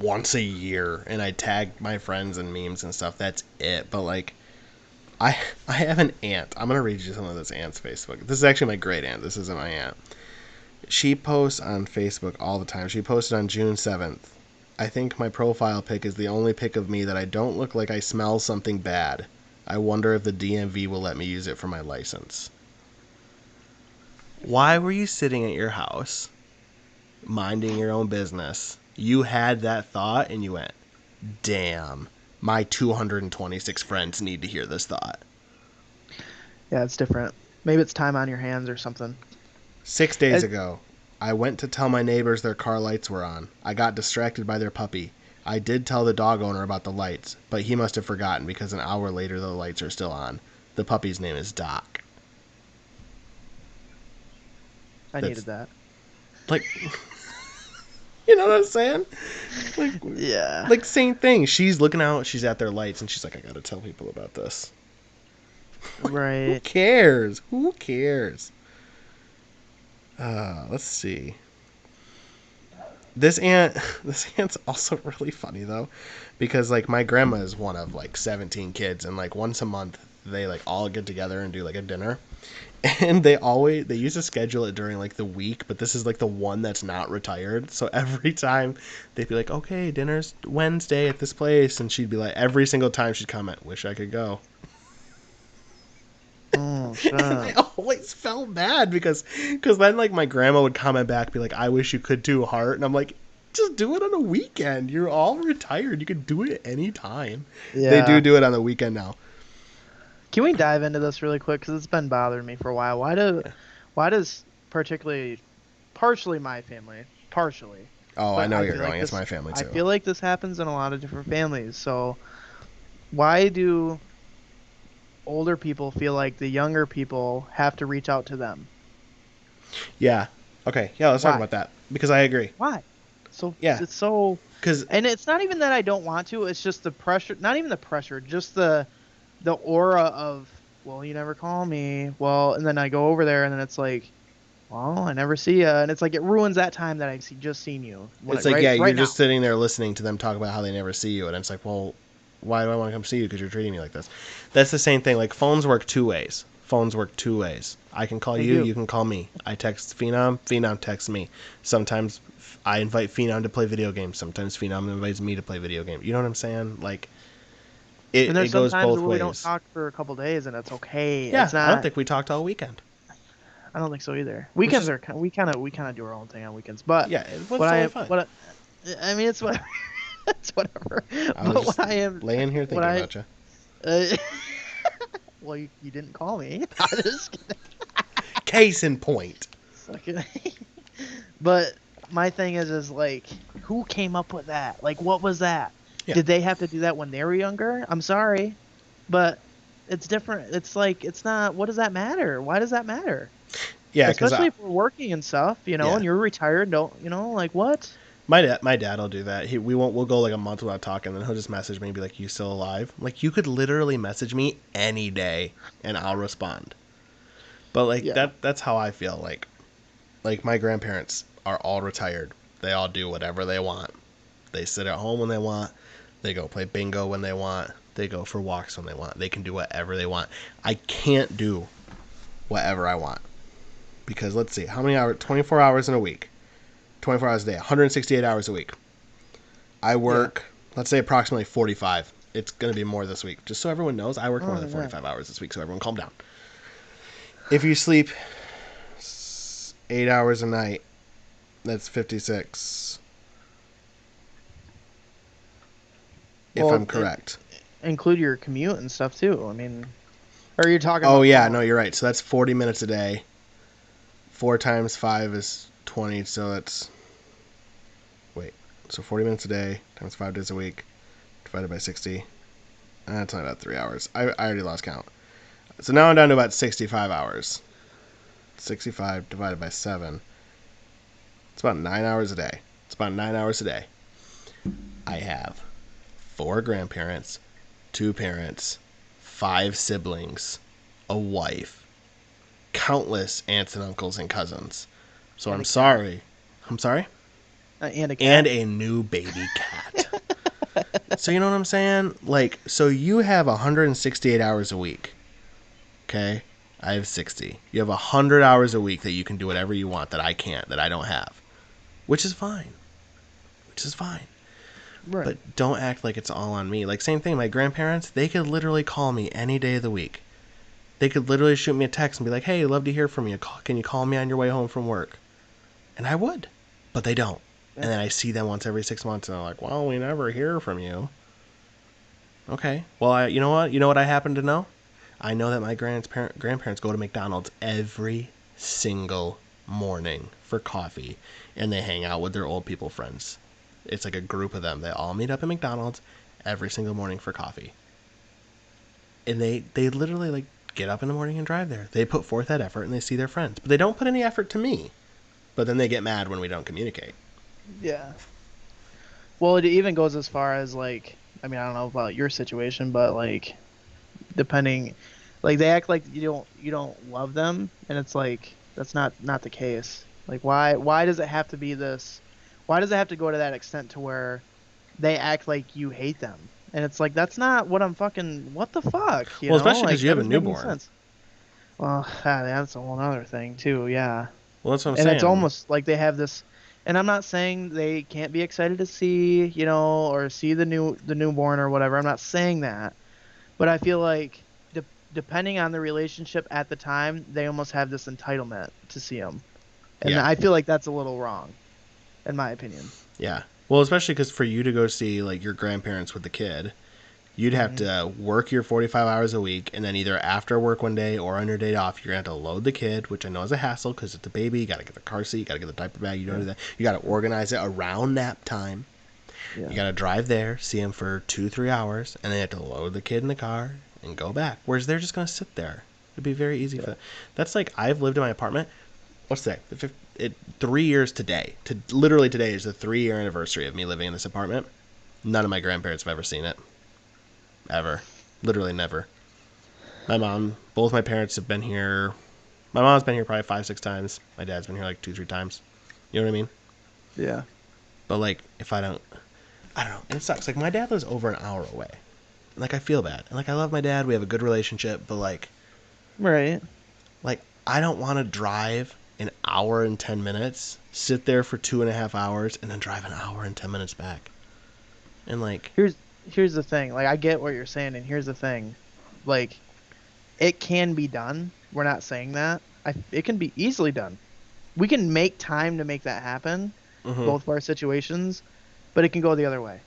once a year, and I tag my friends and memes and stuff. That's it. But, like, I I have an aunt. I'm gonna read you some of this aunt's Facebook. This is actually my great aunt. This isn't my aunt. She posts on Facebook all the time. She posted on June 7th. I think my profile pic is the only pic of me that I don't look like I smell something bad. I wonder if the DMV will let me use it for my license. Why were you sitting at your house, minding your own business? You had that thought and you went, damn, my 226 friends need to hear this thought. Yeah, it's different. Maybe it's time on your hands or something. 6 days ago, I went to tell my neighbors their car lights were on. I got distracted by their puppy. I did tell the dog owner about the lights, but he must have forgotten because an hour later the lights are still on. The puppy's name is Doc. I needed that. Like, you know what I'm saying? Like, yeah. Like, same thing. She's looking out, she's at their lights, and she's like, I gotta tell people about this. Right. Who cares? Who cares? Let's see. This aunt's also really funny though, because like my grandma is one of like 17 kids, and like once a month they like all get together and do like a dinner, and they used to schedule it during like the week, but this is like the one that's not retired. So every time they'd be like, okay, dinner's Wednesday at this place, and she'd be like, every single time she'd comment, wish I could go. Oh, and I always felt bad because then like my grandma would comment back, be like, I wish you could do heart, and I'm like, just do it on a weekend. You're all retired. You can do it any time. Yeah. They do it on the weekend now. Can we dive into this really quick? Because it's been bothering me for a while. Why does partially my family, Oh, I know I you're feel going. like It's this- my family too. I feel like this happens in a lot of different families. So why do older people feel like the younger people have to reach out to them? Yeah. Okay. Yeah. Let's talk Why? about that because I agree. Why? So Yeah. it's so, Because and it's not even that I don't want to. It's just the pressure. Not even the pressure. Just the aura of, well, you never call me. Well, and then I go over there, and then it's like, well, I never see you, and it's like it ruins that time that I just seen you. it's like, yeah, you're just now. sitting there listening to them talk about how they never see you, and it's like, well, why do I want to come see you? Because you're treating me like this. That's the same thing. Like phones work two ways. I can call They you. do. You can call me. I text Phenom. Phenom texts me. Sometimes I invite Phenom to play video games. Sometimes Phenom invites me to play video games. You know what I'm saying? Like And it there's goes sometimes both where ways. we don't talk for a couple days, and it's okay. Yeah, It's not, I don't think we talked all weekend. I don't think so either. Weekends are we kind of do our own thing on weekends, but Yeah, it was what totally I fine. what I mean, it's whatever. It's whatever. I was But just what I am laying here thinking about you. well, you didn't call me. I'm just kidding. Case in point. Suck it. But my thing is like, who came up with that? Like, what was that? Yeah. Did they have to do that when they were younger? I'm sorry, but it's different. It's like, it's not. What does that matter? Why does that matter? Yeah, because Especially if we're working and stuff, Yeah. and you're retired. Don't like what? my dad will do that. We'll go like a month without talking, and then he'll just message me and be like, "You still alive?" Like you could literally message me any day, and I'll respond. But like Yeah. that's how I feel. Like my grandparents are all retired. They all do whatever they want. They sit at home when they want. They go play bingo when they want. They go for walks when they want. They can do whatever they want. I can't do whatever I want. Because let's see, how many hours? 24 hours in a week. 24 hours a day. 168 hours a week. I work, let's say approximately 45. It's going to be more this week. Just so everyone knows, I work more than 45 hours this week, so everyone calm down. If you sleep 8 hours a night, that's 56. If Well, I'm correct. Include your commute and stuff too. I mean, or you're talking. Oh about yeah, calling. no, you're right. So that's 40 minutes a day. 4 times 5 is 20, so that's... Wait, so 40 minutes a day times 5 days a week divided by 60. That's only about 3 hours. I already lost count. So now I'm down to about 65 hours. 65 divided by 7. It's about 9 hours a day. I have 4 grandparents, 2 parents, 5 siblings, a wife, countless aunts and uncles and cousins. So And I'm a cat. sorry. I'm sorry? And a cat. And a new baby cat. So you know what I'm saying? Like, so you have 168 hours a week. Okay? I have 60. You have 100 hours a week that you can do whatever you want that I can't, that I don't have. Which is fine. Which is fine. Right. But don't act like it's all on me. Like, same thing, my grandparents, they could literally call me any day of the week. They could literally shoot me a text and be like, hey, love to hear from you. Can you call me on your way home from work? And I would. But they don't. Yeah. And then I see them once every 6 months and they're like, well, we never hear from you. Okay. Well, you know what? You know what I happen to know? I know that my grandparents go to McDonald's every single morning for coffee, and they hang out with their old people friends. It's like a group of them. They all meet up at McDonald's every single morning for coffee. And they literally like get up in the morning and drive there. They put forth that effort and they see their friends. But they don't put any effort to me. But then they get mad when we don't communicate. Yeah. Well, it even goes as far as like, I mean, I don't know about your situation, but like, depending, like they act like you don't love them, and it's like that's not the case. Like, why does it have to be this? Why does it have to go to that extent to where they act like you hate them? And it's like that's not what I'm fucking. What the fuck? You Well, know, especially like because you that have a doesn't make any newborn. sense. Well, that's a whole other thing too. Yeah. Well, that's what I'm And it's saying. almost like they have this, and I'm not saying they can't be excited to see, or see the newborn or whatever. I'm not saying that, but I feel like depending on the relationship at the time, they almost have this entitlement to see them, and Yeah. I feel like that's a little wrong, in my opinion. Yeah. Well, especially because for you to go see like your grandparents with the kid, you'd have Hmm. to work your 45 hours a week, and then either after work one day or on your day off, you're going to have to load the kid, which I know is a hassle because it's a baby. You got to get the car seat, you got to get the diaper bag. You don't Yeah, do that. You got to organize it around nap time. You yeah, got to drive there, see him for 2-3 hours, and then you have to load the kid in the car and go back. Whereas they're just going to sit there. It'd be very easy for yeah. them. That's like I've lived in my apartment. What's that? 3 years today. Literally today is the 3-year anniversary of me living in this apartment. None of my grandparents have ever seen it. Ever. Literally never. Both my parents have been here. My mom's been here probably 5, 6 times. My dad's been here like 2, 3 times. You know what I mean? Yeah. But like, if I don't know. And it sucks. Like my dad lives over an hour away. And like I feel bad. And like I love my dad. We have a good relationship. But Right. like I don't want to drive an hour and 10 minutes, sit there for 2.5 hours, and then drive an hour and 10 minutes back. And like, Here's the thing. Like, I get what you're saying, and here's the thing. Like, it can be done. We're not saying that. It can be easily done. We can make time to make that happen, mm-hmm. both of our situations, but it can go the other way.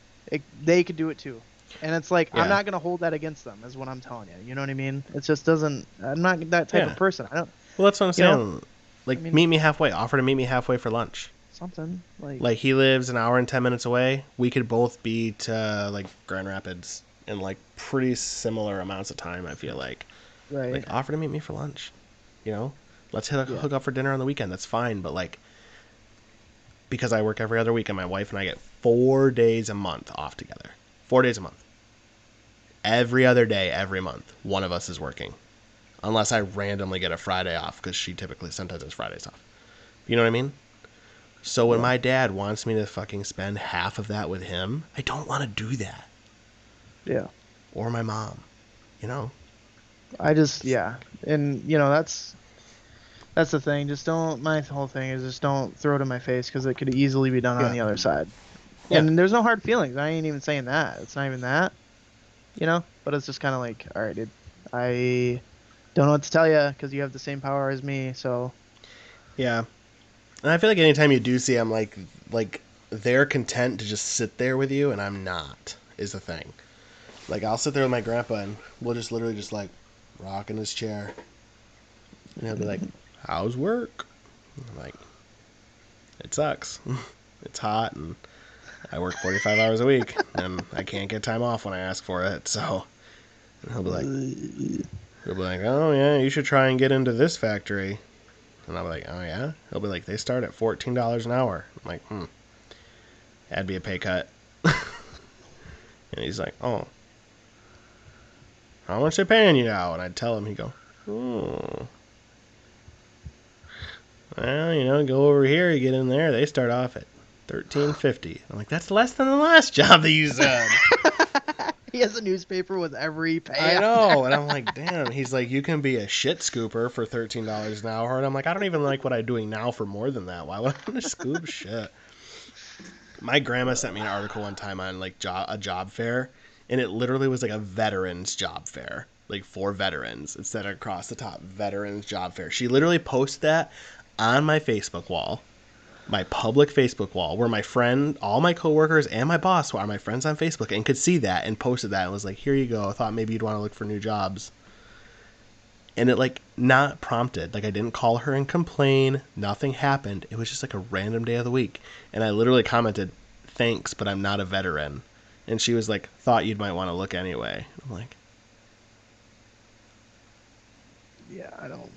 They could do it too. And it's like, I'm Yeah, not going to hold that against them, is what I'm telling you. You know what I mean? It just doesn't, I'm not that type yeah. of person. I don't, Well, that's what I'm you know, saying. I Like, mean, meet me halfway. Offer to meet me halfway for lunch. something like, Like, he lives an hour and 10 minutes away. We could both be to like Grand Rapids in like pretty similar amounts of time. I feel like. right. Like, offer to meet me for lunch. You know, let's Yeah. hook up for dinner on the weekend. That's fine. But like, because I work every other weekend, my wife and I get 4 days a month off together. 4 days a month. Every other day, every month, one of us is working. Unless I randomly get a Friday off, because she typically sometimes has Fridays off. You know what I mean? So when Yeah. my dad wants me to fucking spend half of that with him, I don't want to do that. Yeah. Or my mom. You know? I just, yeah. And, that's the thing. Just don't, my whole thing is just don't throw it in my face because it could easily be done on Yeah. the other side. Yeah. And there's no hard feelings. I ain't even saying that. It's not even that. But it's just kind of like, all right, dude, I don't know what to tell you because you have the same power as me. So, Yeah. And I feel like anytime you do see him, like they're content to just sit there with you, and I'm not, is the thing. Like, I'll sit there with my grandpa, and we'll just literally just, like, rock in his chair. And he'll be like, how's work? I'm like, it sucks. It's hot, and I work 45 hours a week, and I can't get time off when I ask for it. So and he'll be like, oh yeah, you should try and get into this factory. And I'll be like, oh yeah. He'll be like, they start at $14 an hour. I'm like, that'd be a pay cut. And he's like, oh, how much they paying you now? And I'd tell him. He'd go, oh, well, go over here. You get in there. They start off at $13.50. I'm like, that's less than the last job that you said. He has a newspaper with every pay. I on know, there. and I'm like, damn. He's like, you can be a shit scooper for $13 an hour, and I'm like, I don't even like what I'm doing now for more than that. Why would I want to scoop shit? My grandma sent me an article one time on like a job fair, and it literally was like a veterans job fair, like for veterans. It said across the top, veterans job fair. She literally posted that on my Facebook wall, my public Facebook wall, where my friend, all my coworkers, and my boss were my friends on Facebook and could see that and posted that and was like, here you go. I thought maybe you'd want to look for new jobs. And it like not prompted. Like I didn't call her and complain. Nothing happened. It was just like a random day of the week. And I literally commented, thanks, but I'm not a veteran. And she was like, thought you might want to look anyway. I'm like, Yeah, I don't.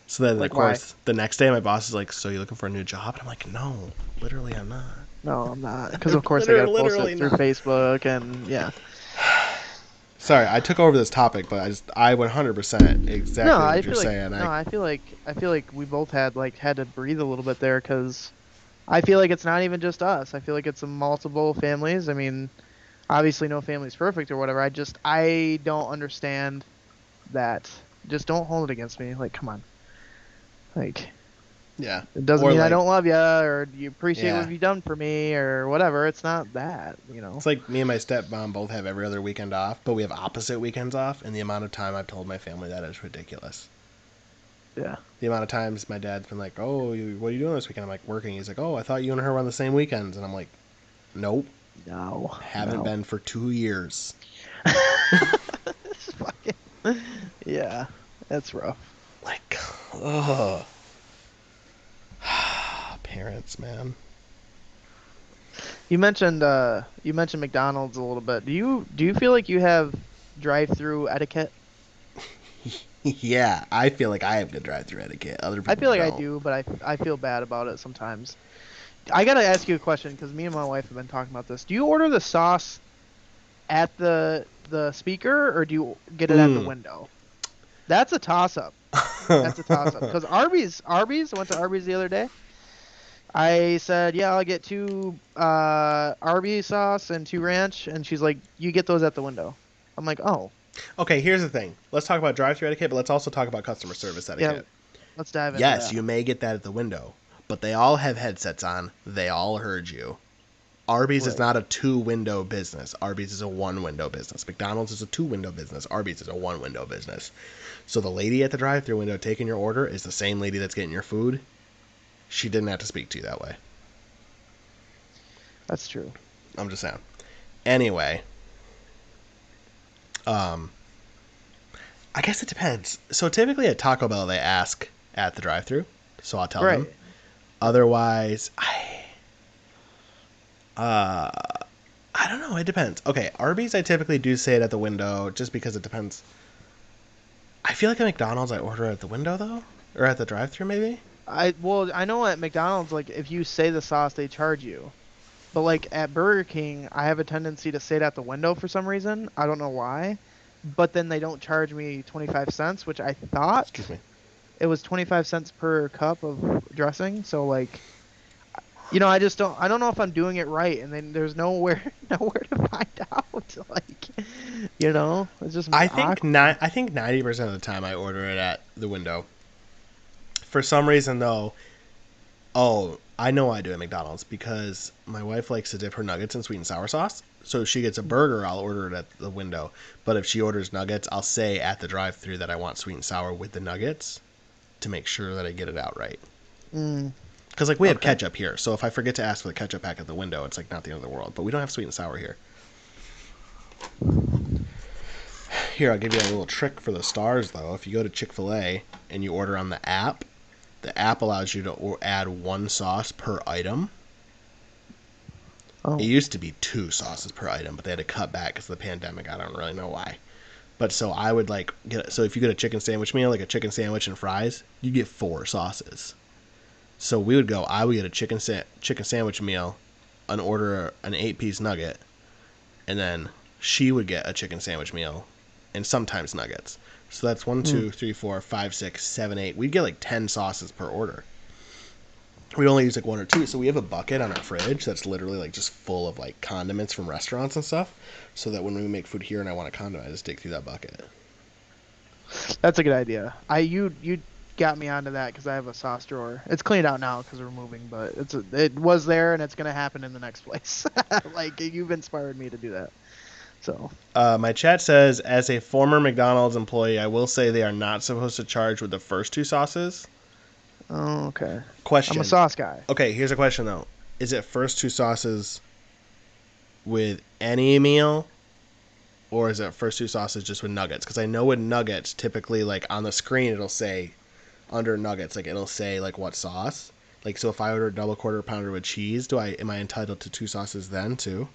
so then Like, of course the next day my boss is like, so you looking for a new job? And I'm like, no, literally I'm not. No, I'm not. Because of course I gotta post Literally it through not. Facebook and yeah. Sorry, I took over this topic, but I 100% exactly No, what I you're feel like saying. no, I feel like we both had to breathe a little bit there because I feel like it's not even just us. I feel like it's multiple families. I mean, obviously no family's perfect or whatever. I don't understand that. Just don't hold it against me. Like, come on. Like, yeah. it doesn't Or mean I like, don't love you or you appreciate Yeah. what you've done for me or whatever. It's not that, you know. It's like me and my stepmom both have every other weekend off, but we have opposite weekends off, and the amount of time I've told my family that is ridiculous. Yeah. The amount of times my dad's been like, oh, what are you doing this weekend? I'm like, working. He's like, oh, I thought you and her were on the same weekends. And I'm like, nope. No. Haven't been for 2 years. Yeah, that's rough. Like, ugh. Parents, man. You mentioned McDonald's a little bit. Do you feel like you have drive-through etiquette? Yeah, I feel like I have good drive-through etiquette. Other people I feel like I don't. do, but I feel bad about it sometimes. I gotta ask you a question because me and my wife have been talking about this. Do you order the sauce at the speaker or do you get it at the window? That's a toss-up. That's a toss-up because Arby's. I went to Arby's the other day. I said, yeah, I'll get 2 Arby's sauce and 2 ranch, and she's like, you get those at the window. I'm like, oh. Okay, here's the thing. Let's talk about drive-through etiquette, but let's also talk about customer service etiquette. Yeah, let's dive into Yes, that. you may get that at the window, but they all have headsets on. They all heard you. Arby's is Right. not a 2-window business. Arby's is a 1-window business. McDonald's is a 2-window business. Arby's is a 1-window business. So the lady at the drive-through window taking your order is the same lady that's getting your food. She didn't have to speak to you that way. That's true. I'm just saying. Anyway, I guess it depends. So typically at Taco Bell they ask at the drive-through, so I'll tell them. Right. Otherwise, I don't know. It depends. Okay, Arby's I typically do say it at the window just because it depends. I feel like at McDonald's I order it at the window though, or at the drive-through maybe. I know at McDonald's, like, if you say the sauce, they charge you. But, like, at Burger King, I have a tendency to say it at the window for some reason. I don't know why. But then they don't charge me 25 cents, which I thought Excuse me. it was 25 cents per cup of dressing. So, like, you know, I don't know if I'm doing it right. And then there's nowhere to find out. Like, you know, it's just I think 90% of the time I order it at the window. For some reason though, I know I do at McDonald's because my wife likes to dip her nuggets in sweet and sour sauce. So if she gets a burger, I'll order it at the window. But if she orders nuggets, I'll say at the drive-thru that I want sweet and sour with the nuggets to make sure that I get it out right. Because like we have ketchup here, so if I forget to ask for the ketchup pack at the window, it's like not the end of the world. But we don't have sweet and sour here. Here, I'll give you a little trick for the stars though. If you go to Chick-fil-A and you order on the app allows you to add 1 sauce per item. Oh. It used to be 2 sauces per item, but they had to cut back because of the pandemic. I don't really know why. But so I would like so if you get a chicken sandwich meal, like a chicken sandwich and fries, you get 4 sauces. So I would get a chicken sandwich meal, an 8-piece nugget, and then she would get a chicken sandwich meal, and sometimes nuggets. So that's 1, 2, 3, 4, 5, 6, 7, 8. We'd get like 10 sauces per order. we only use like one or two. So we have a bucket on our fridge that's literally like just full of like condiments from restaurants and stuff. So that when we make food here and I want a condiment, I just dig through that bucket. That's a good idea. You got me onto that because I have a sauce drawer. It's cleaned out now because we're moving, but it was there and it's gonna happen in the next place. Like you've inspired me to do that. So My chat says, as a former McDonald's employee, I will say they are not supposed to charge with the first two sauces. oh, okay. Question. I'm a sauce guy. Okay, here's a question though. Is it first two sauces with any meal? Or is it first two sauces just with nuggets? Because I know with nuggets, typically like on the screen it'll say under nuggets, like it'll say like what sauce. Like so, if I order a double quarter pounder with cheese, am I entitled to two sauces then too?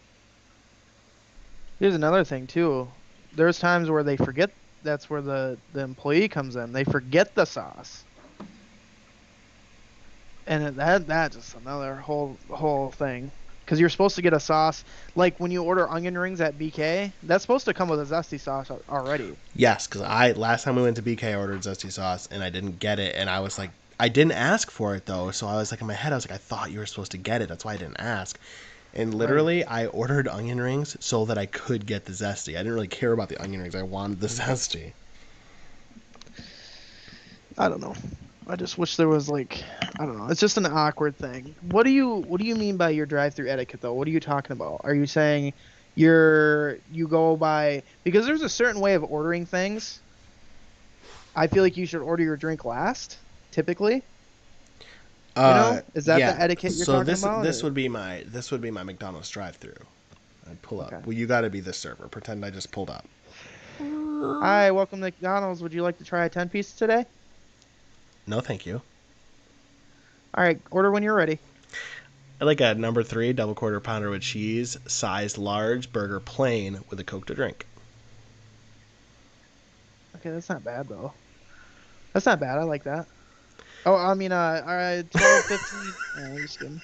Here's another thing too. There's times where they forget. That's where the employee comes in. They forget the sauce, and that's just another whole thing. Because you're supposed to get a sauce, like when you order onion rings at BK, that's supposed to come with a zesty sauce already. Yes, because last time we went to BK, I ordered zesty sauce and I didn't get it, and I was like, I didn't ask for it though, so I was like in my head, I was like, I thought you were supposed to get it, that's why I didn't ask. And literally, right. I ordered onion rings so that I could get the zesty. I didn't really care about the onion rings. I wanted the zesty. I don't know. I just wish there was like, I don't know. It's just an awkward thing. What do you mean by your drive-through etiquette though? What are you talking about? Are you saying you go by, because there's a certain way of ordering things. I feel like you should order your drink last, typically. Is that the etiquette you're talking about? This would be my McDonald's drive-through. I'd pull up. Okay. Well, you got to be the server. Pretend I just pulled up. Hi, welcome to McDonald's. Would you like to try a 10-piece today? No, thank you. All right, order when you're ready. I like a number 3 double quarter pounder with cheese, size large, burger plain with a Coke to drink. Okay, that's not bad though. That's not bad. I like that. Oh, I mean, all right, 12.15. I'm just kidding.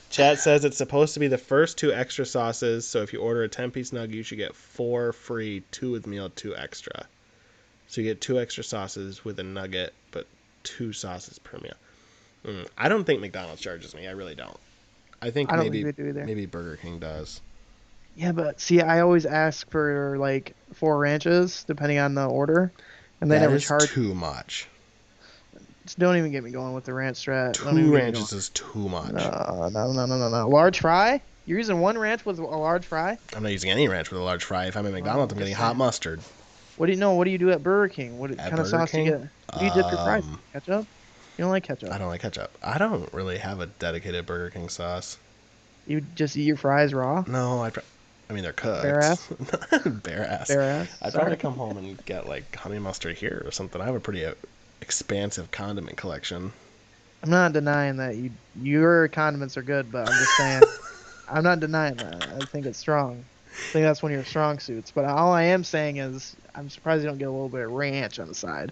Chat says it's supposed to be the first 2 extra sauces, so if you order a 10-piece nugget, you should get 4 free, 2 with meal, 2 extra. So you get 2 extra sauces with a nugget, but 2 sauces per meal. I don't think McDonald's charges me. I really don't. I think maybe Burger King does. Yeah, but see, I always ask for like 4 ranches, depending on the order, and they never charge. Too much. Just don't even get me going with the ranch strat. 2 ranches is too much. No. Large fry? You're using 1 ranch with a large fry? I'm not using any ranch with a large fry. If I'm at McDonald's, I'm getting hot mustard. What do you do at Burger King? What kind of sauce do you get? What do you dip your fries? Ketchup? You don't like ketchup? I don't like ketchup. I don't really have a dedicated Burger King sauce. You just eat your fries raw? No, I mean, they're cooked. Bare ass? Bare ass. Bare ass? I'd probably come home and get like honey mustard here or something. I have a pretty expansive condiment collection. I'm not denying that your condiments are good, but I'm just saying I'm not denying that. I think it's strong. I think that's one of your strong suits. But all I am saying is I'm surprised you don't get a little bit of ranch on the side.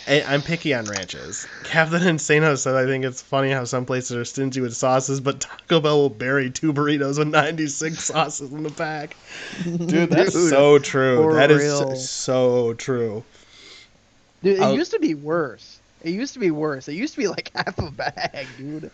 I'm picky on ranches. Captain Insano said, I think it's funny how some places are stingy with sauces, but Taco Bell will bury 2 burritos with 96 sauces in the pack. Dude, that's so true. That is so true. Dude, it used to be worse. It used to be like half a bag, dude.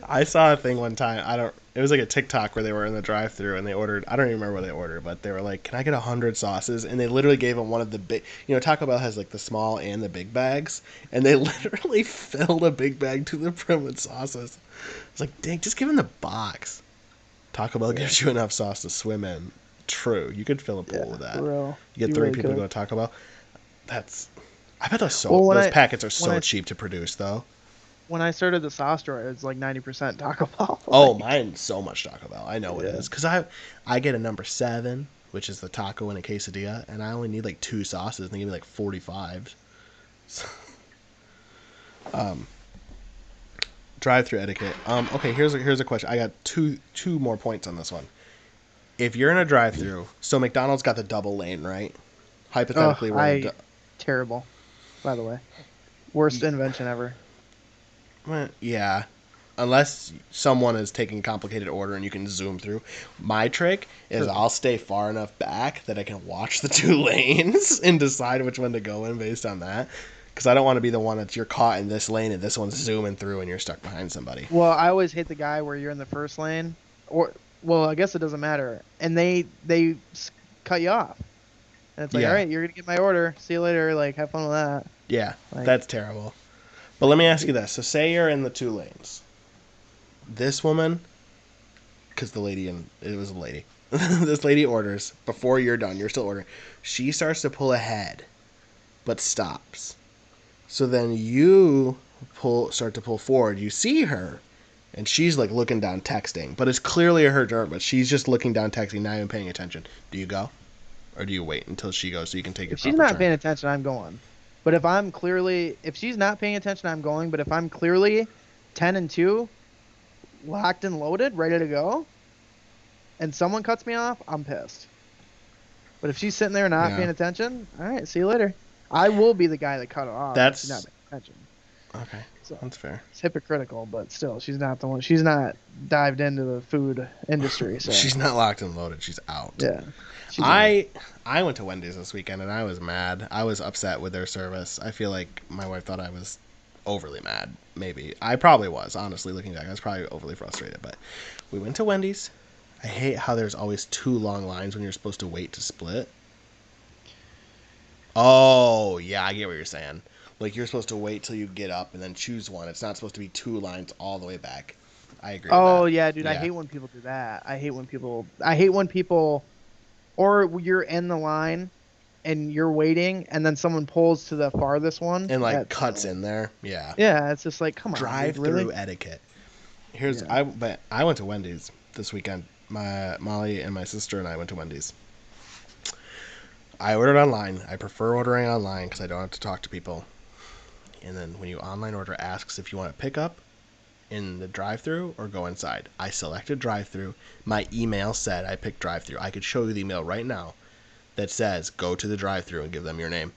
I saw a thing one time. It was like a TikTok where they were in the drive-thru and they ordered. I don't even remember what they ordered, but they were like, "Can I get 100 sauces?" And they literally gave them one of the big. Taco Bell has like the small and the big bags, and they literally filled a big bag to the brim with sauces. It's like, dang, just give them the box. Taco Bell gives you enough sauce to swim in. True, you could fill a pool with that. You get 3 people to go to Taco Bell. I bet those packets are so cheap to produce, though. When I started the sauce drawer, it was like 90% Taco Bell. Oh, mine's so much Taco Bell. I know it is. Because I get a number 7, which is the taco and a quesadilla, and I only need like 2 sauces, and they give me like 45. So, drive-through etiquette. Okay, here's a question. I got two more points on this one. If you're in a drive-through, so McDonald's got the double lane, right? Hypothetically, terrible, by the way. Worst invention ever. Well, yeah, unless someone is taking a complicated order and you can zoom through. My trick is I'll stay far enough back that I can watch the 2 lanes and decide which one to go in based on that. Because I don't want to be the one that's you're caught in this lane and this one's zooming through and you're stuck behind somebody. Well, I always hate the guy where you're in the first lane, or well, I guess it doesn't matter, and they cut you off, and it's like, Yeah. all right, you're gonna get my order. See you later. Like, have fun with that. Yeah, Like, that's terrible. But let me ask you this. So say you're in the 2 lanes. This woman, because it was a lady. This lady orders before you're done. You're still ordering. She starts to pull ahead, but stops. So then you start to pull forward. You see her, and she's like looking down texting, but it's clearly her turn. But she's just looking down texting, not even paying attention. Do you go, or do you wait until she goes so you can take your if she's proper not turn? paying attention, I'm going. But if she's not paying attention, I'm going. But if I'm clearly 10 and 2, locked and loaded, ready to go, and someone cuts me off, I'm pissed. But if she's sitting there not Yeah. paying attention, all right, see you later. I will be the guy that cut her off. That's- if she's not paying attention. Okay, So that's fair. it's hypocritical, but still, she's not the one. She's not dived into the food industry. So She's not locked and loaded. She's out. yeah. She's I went to Wendy's this weekend and I was mad. I was upset with their service. I feel like my wife thought I was overly mad. Maybe I probably was. Honestly, looking back, I was probably overly frustrated. But we went to Wendy's. I hate how there's always 2 long lines when you're supposed to wait to split. Oh yeah, I get what you're saying. Like you're supposed to wait till you get up and then choose one. It's not supposed to be 2 lines all the way back. I agree. Oh with that. yeah, dude. I Yeah. hate when people do that. I hate when people, or you're in the line, and you're waiting, and then someone pulls to the farthest one And like That's cuts annoying. in there. Yeah. Yeah, it's just like, come on, dude, Drive-through really? etiquette. Here's Yeah. I went to Wendy's this weekend. My Molly and my sister and I went to Wendy's. I ordered online. I prefer ordering online because I don't have to talk to people. And then when you online order, it asks if you want to pick up in the drive-through or go inside. I selected drive-through. My email said I picked drive-through. I could show you the email right now that says go to the drive-through and give them your name.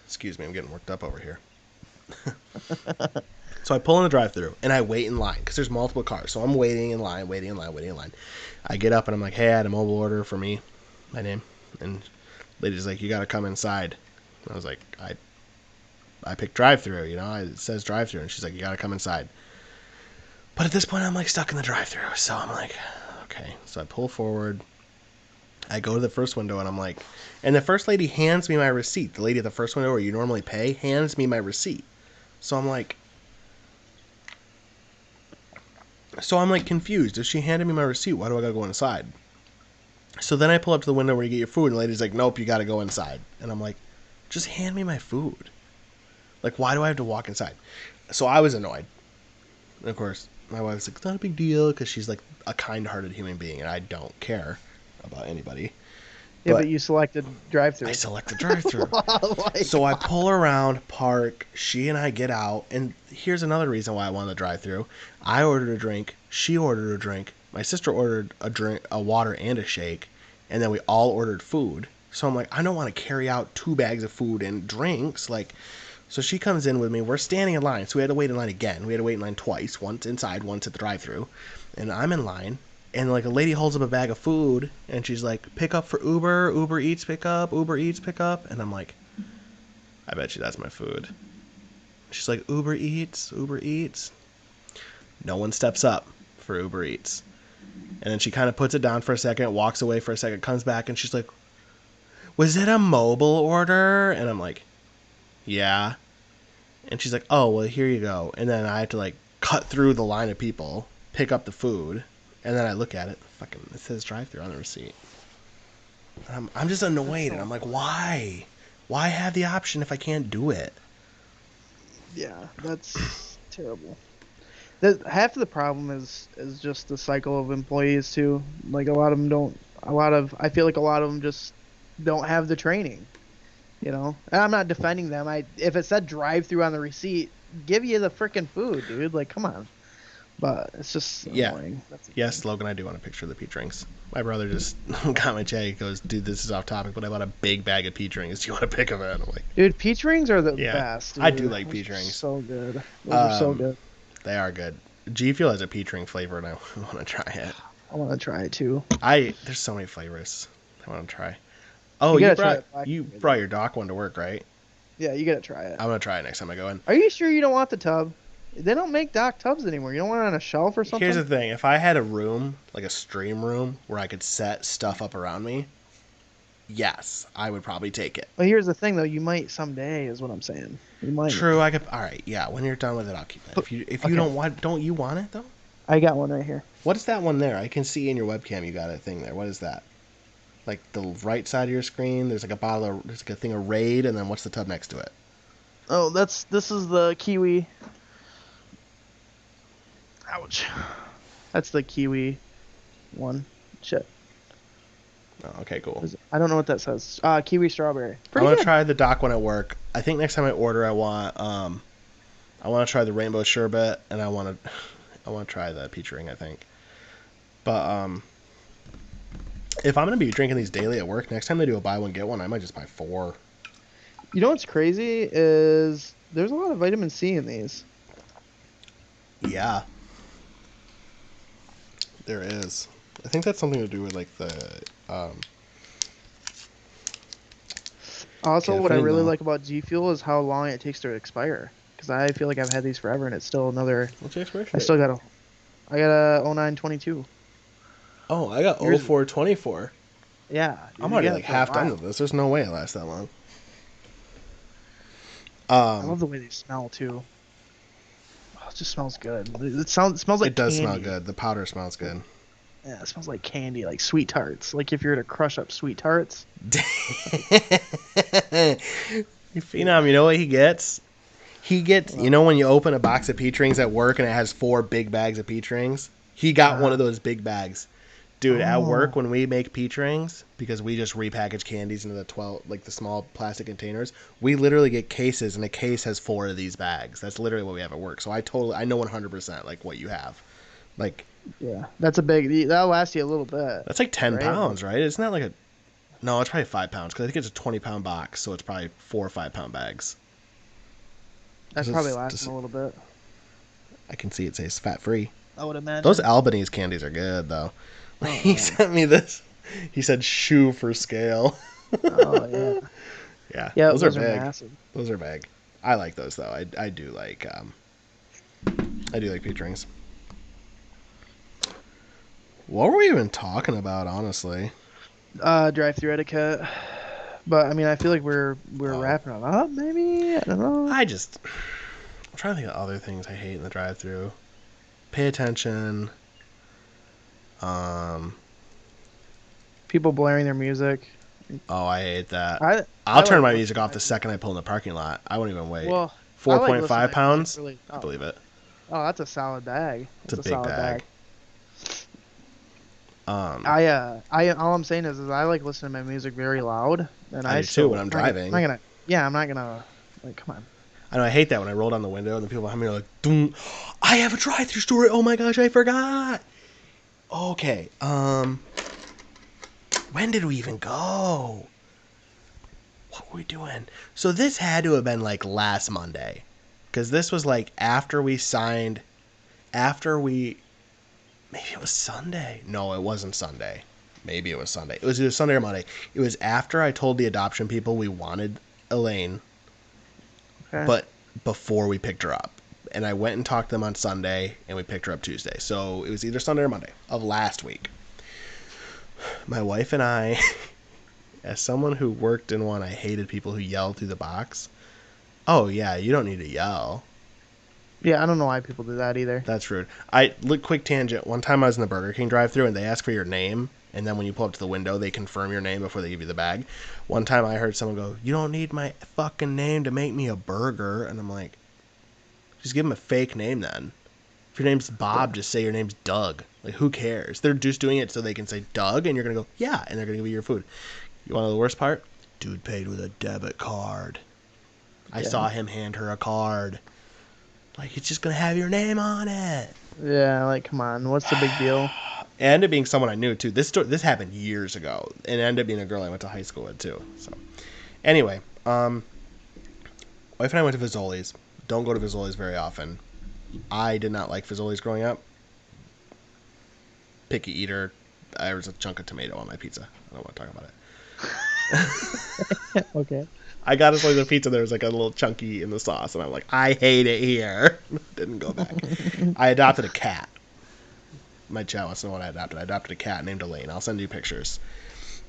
Excuse me, I'm getting worked up over here. So I pull in the drive-through and I wait in line because there's multiple cars. So I'm waiting in line. I get up and I'm like, hey, I had a mobile order for me, my name, and lady's like, you got to come inside. And I was like, I picked drive-through, you know, it says drive-through, and she's like, you got to come inside. But at this point, I'm like stuck in the drive-through, so I'm like, okay. So I pull forward. I go to the first window and I'm like, and the first lady hands me my receipt. The lady at the first window where you normally pay hands me my receipt. So I'm like confused. If she handed me my receipt, why do I gotta go inside? So then I pull up to the window where you get your food, and the lady's like, nope, you gotta go inside. And I'm like, just hand me my food. Like, why do I have to walk inside? So I was annoyed. And of course, my wife's like, it's not a big deal, because she's like a kind-hearted human being, and I don't care about anybody. Yeah, But but you selected drive-through. I select the drive-through. Like, So I pull around, park, she and I get out, and here's another reason why I wanted the drive-through. I ordered a drink, she ordered a drink, my sister ordered a water and a shake, and then we all ordered food. So I'm like, I don't want to carry out 2 bags of food and drinks, like. So she comes in with me. We're standing in line, so we had to wait in line again. We had to wait in line twice, once inside, once at the drive-through, and I'm in line. And like a lady holds up a bag of food, and she's like, "Pick up for Uber, Uber Eats pickup, Uber Eats pickup." And I'm like, "I bet you that's my food." She's like, "Uber Eats, Uber Eats." No one steps up for Uber Eats, and then she kind of puts it down for a second, walks away for a second, comes back, and she's like, "Was it a mobile order?" And I'm like, "Yeah." And she's like, "Oh, well, here you go." And then I have to like cut through the line of people, pick up the food. And then I look at it, fucking, it says drive-through on the receipt. I'm just annoyed, and I'm like, why? Why have the option if I can't do it? yeah, that's terrible. Half of the problem is just the cycle of employees too. Like a lot of them don't. I feel like a lot of them just don't have the training. You know, and I'm not defending them. If it said drive-through on the receipt, give you the freaking food, dude. Like, come on. But it's just annoying. That's Yes, Logan, I do want a picture of the peach rings. My brother just got my check. He goes, dude, this is off topic, but I bought a big bag of peach rings. Do you want a pic of it? I'm like, Dude, peach rings are the Yeah, best. Dude. I do like Those peach are rings. So good. Those are so Um, good. they are good. G Fuel has a peach ring flavor, and I want to try it. I want to try it too. There's so many flavors I want to try. Oh, You you gotta try brought the black you one. brought your doc one to work, right? Yeah, you gotta try it. I'm gonna try it next time I go in. Are you sure you don't want the tub? They don't make dock tubs anymore. You don't want it on a shelf or Here's the something? thing: if I had a room, like a stream room, where I could set stuff up around me, yes, I would probably take it. Well, here's the thing though. You might someday, is what I'm saying. You might. True, I could. All right, yeah. When you're done with it, I'll keep it. If you Okay, don't you want it though? I got one right here. What is that one there? I can see in your webcam you got a thing there. What is that? Like the right side of your screen, there's like there's like a thing of Raid, and then what's the tub next to it? Oh, this is the Kiwi. Ouch. That's the Kiwi one. Shit. Oh, okay, cool. I don't know what that says. Kiwi strawberry. I Pretty want to good. try the dock one at work. I think next time I order, I want to try the rainbow sherbet, and I want to try the peach ring. I think, but if I'm gonna be drinking these daily at work, next time they do a buy one get one, I might just buy 4. You know what's crazy is there's a lot of vitamin C in these. Yeah, there is. I think that's something to do with like the Also, what I caffeine, really though. like about G Fuel is how long it takes to expire. Because I feel like I've had these forever and it's still another. What's the expiration I date? still got a. I got a 0922. Oh, I got Yours- 0424. Yeah. I'm you already got like it for a half done while. with this. There's no way it lasts that long. I love the way they smell too. Oh, it just smells good. It smells like It does candy. smell good. The powder smells good. Yeah, it smells like candy, like sweet tarts. Like if you were to crush up sweet tarts. Phenom, you know what he gets? He gets, you know, when you open a box of peach rings at work and it has 4 big bags of peach rings? He got one of those big bags. Dude, at work Oh. when we make peach rings, because we just repackage candies into the 12, like the small plastic containers, we literally get cases, and a case has 4 of these bags. That's literally what we have at work. So I know 100% like what you have. Like, Yeah, that's a big. That'll last you a little bit. that's like 10 Right? pounds, right? Isn't that like a, no, it's probably 5 pounds, because I think it's a 20-pound box, so it's probably 4 or 5 pound bags. That's It's probably just- lasting a little bit. I can see it says fat free. I would imagine. Those Albanese candies are good though. Oh, He man. sent me this. He said shoe for scale. Oh yeah. Yeah, Yeah, those are big. massive. Those are big. I like those though. I do like peach rings. What were we even talking about, honestly? Drive-through etiquette. But I mean, I feel like we're Oh. wrapping it up. Maybe I don't know. I'm trying to think of other things I hate in the drive-through. Pay attention. People blaring their music. Oh, I hate that. I I'll like turn my listening music off to the second I pull in the parking lot. I won't even wait. Well, I like listening 4.5 to pounds? music really- I believe it. Oh, that's a solid bag. It's a That's big solid bag. All I'm saying is I like listening to my music very loud, and I do too still- when I'm I'm driving. not gonna. Yeah, I'm not gonna. Like, come on. I know I hate that when I roll down the window and the people behind me are like, "Doom, I have a drive-through story. Oh my gosh, I forgot." Okay, when did we even go? What were we doing? So this had to have been like last Monday, because this was like after we signed, maybe it was Sunday. No, it wasn't Sunday. Maybe it was Sunday. It was either Sunday or Monday. It was after I told the adoption people we wanted Elaine, Okay. but before we picked her up. And I went and talked to them on Sunday, and we picked her up Tuesday. So it was either Sunday or Monday of last week. My wife and I, as someone who worked in one, I hated people who yelled through the box. Oh, yeah, you don't need to yell. Yeah, I don't know why people do that either. That's rude. Quick tangent. One time I was in the Burger King drive-thru and they ask for your name, and then when you pull up to the window, they confirm your name before they give you the bag. One time I heard someone go, "You don't need my fucking name to make me a burger," and I'm like, just give them a fake name then. If your name's Bob, just say your name's Doug. Like, who cares? They're just doing it so they can say Doug, and you're gonna go, yeah, and they're gonna give you your food. You want to know the worst part? Dude paid with a debit card. I Yeah. saw him hand her a card. Like, it's just gonna have your name on it. Yeah, like come on, what's the big deal? It ended up being someone I knew too. This happened years ago, and it ended up being a girl I went to high school with too. So, anyway, wife and I went to Fazoli's. Don't go to Fazoli's very often. I did not like Fazoli's growing up. Picky eater. There was a chunk of tomato on my pizza. I don't want to talk about it. Okay. I got a slice of pizza. There was like a little chunky in the sauce, and I'm like, I hate it here. Didn't go back. I adopted a cat. My chat wants to know what I adopted. I adopted a cat named Elaine. I'll send you pictures.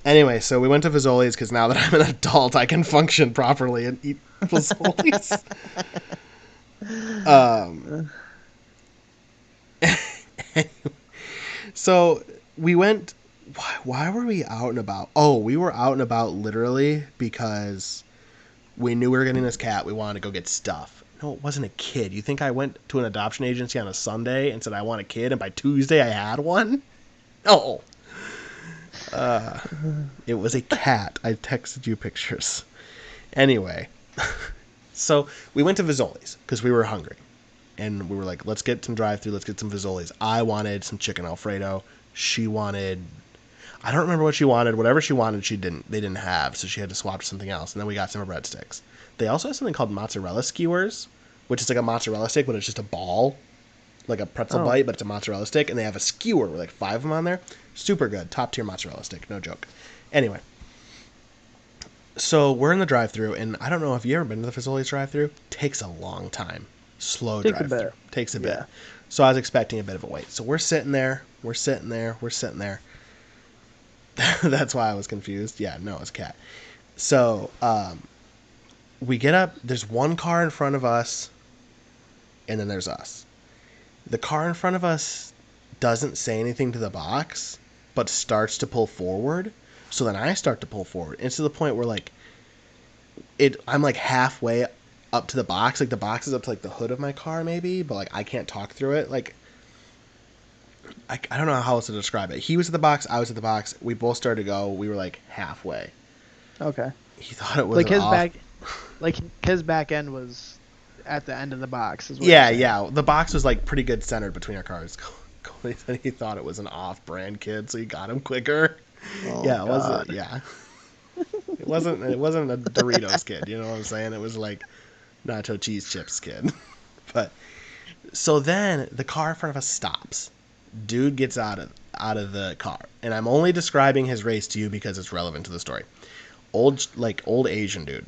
Anyway, so we went to Fazoli's because now that I'm an adult, I can function properly and eat Fazoli's. um, so we went. Why were we out and about? Oh, we were out and about literally because we knew we were getting this cat. We wanted to go get stuff. No, it wasn't a kid. You think I went to an adoption agency on a Sunday and said I want a kid, and by Tuesday I had one? No. It was a cat. I texted you pictures. Anyway, so we went to Fazoli's because we were hungry. And we were like, let's get some drive-thru, let's get some Fazoli's. I wanted some chicken Alfredo. She wanted... I don't remember what she wanted. Whatever she wanted, they didn't have, so she had to swap to something else. And then we got some breadsticks. They also have something called mozzarella skewers, which is like a mozzarella stick, but it's just a ball, like a pretzel bite, but it's a mozzarella stick. And they have a skewer with like 5 of them on there. Super good. Top tier mozzarella stick. No joke. Anyway. So we're in the drive-thru, and I don't know if you ever been to the Fazoli's drive-thru. Takes a long time. Slow drive-thru. Takes a bit. Yeah. So I was expecting a bit of a wait. So we're sitting there. That's why I was confused. Yeah, no, it's a cat. So we get up. There's one car in front of us, and then there's us. The car in front of us doesn't say anything to the box, but starts to pull forward. So then I start to pull forward. It's to the point where like I'm like halfway up to the box. Like the box is up to like the hood of my car maybe, but like I can't talk through it. Like I don't know how else to describe it. He was at the box. I was at the box. We both started to go. We were like halfway. Okay. He thought it was Like off. his back end was at the end of the box. Is what Yeah, you're saying. yeah. The box was like pretty good centered between our cars. He said he thought it was an off-brand kid, so he got him quicker. Oh, Yeah, it wasn't. God. Yeah, it wasn't. It wasn't a Doritos kid. You know what I'm saying? It was like nacho cheese chips kid. But so then the car in front of us stops. Dude gets out of the car, and I'm only describing his race to you because it's relevant to the story. Old Asian dude,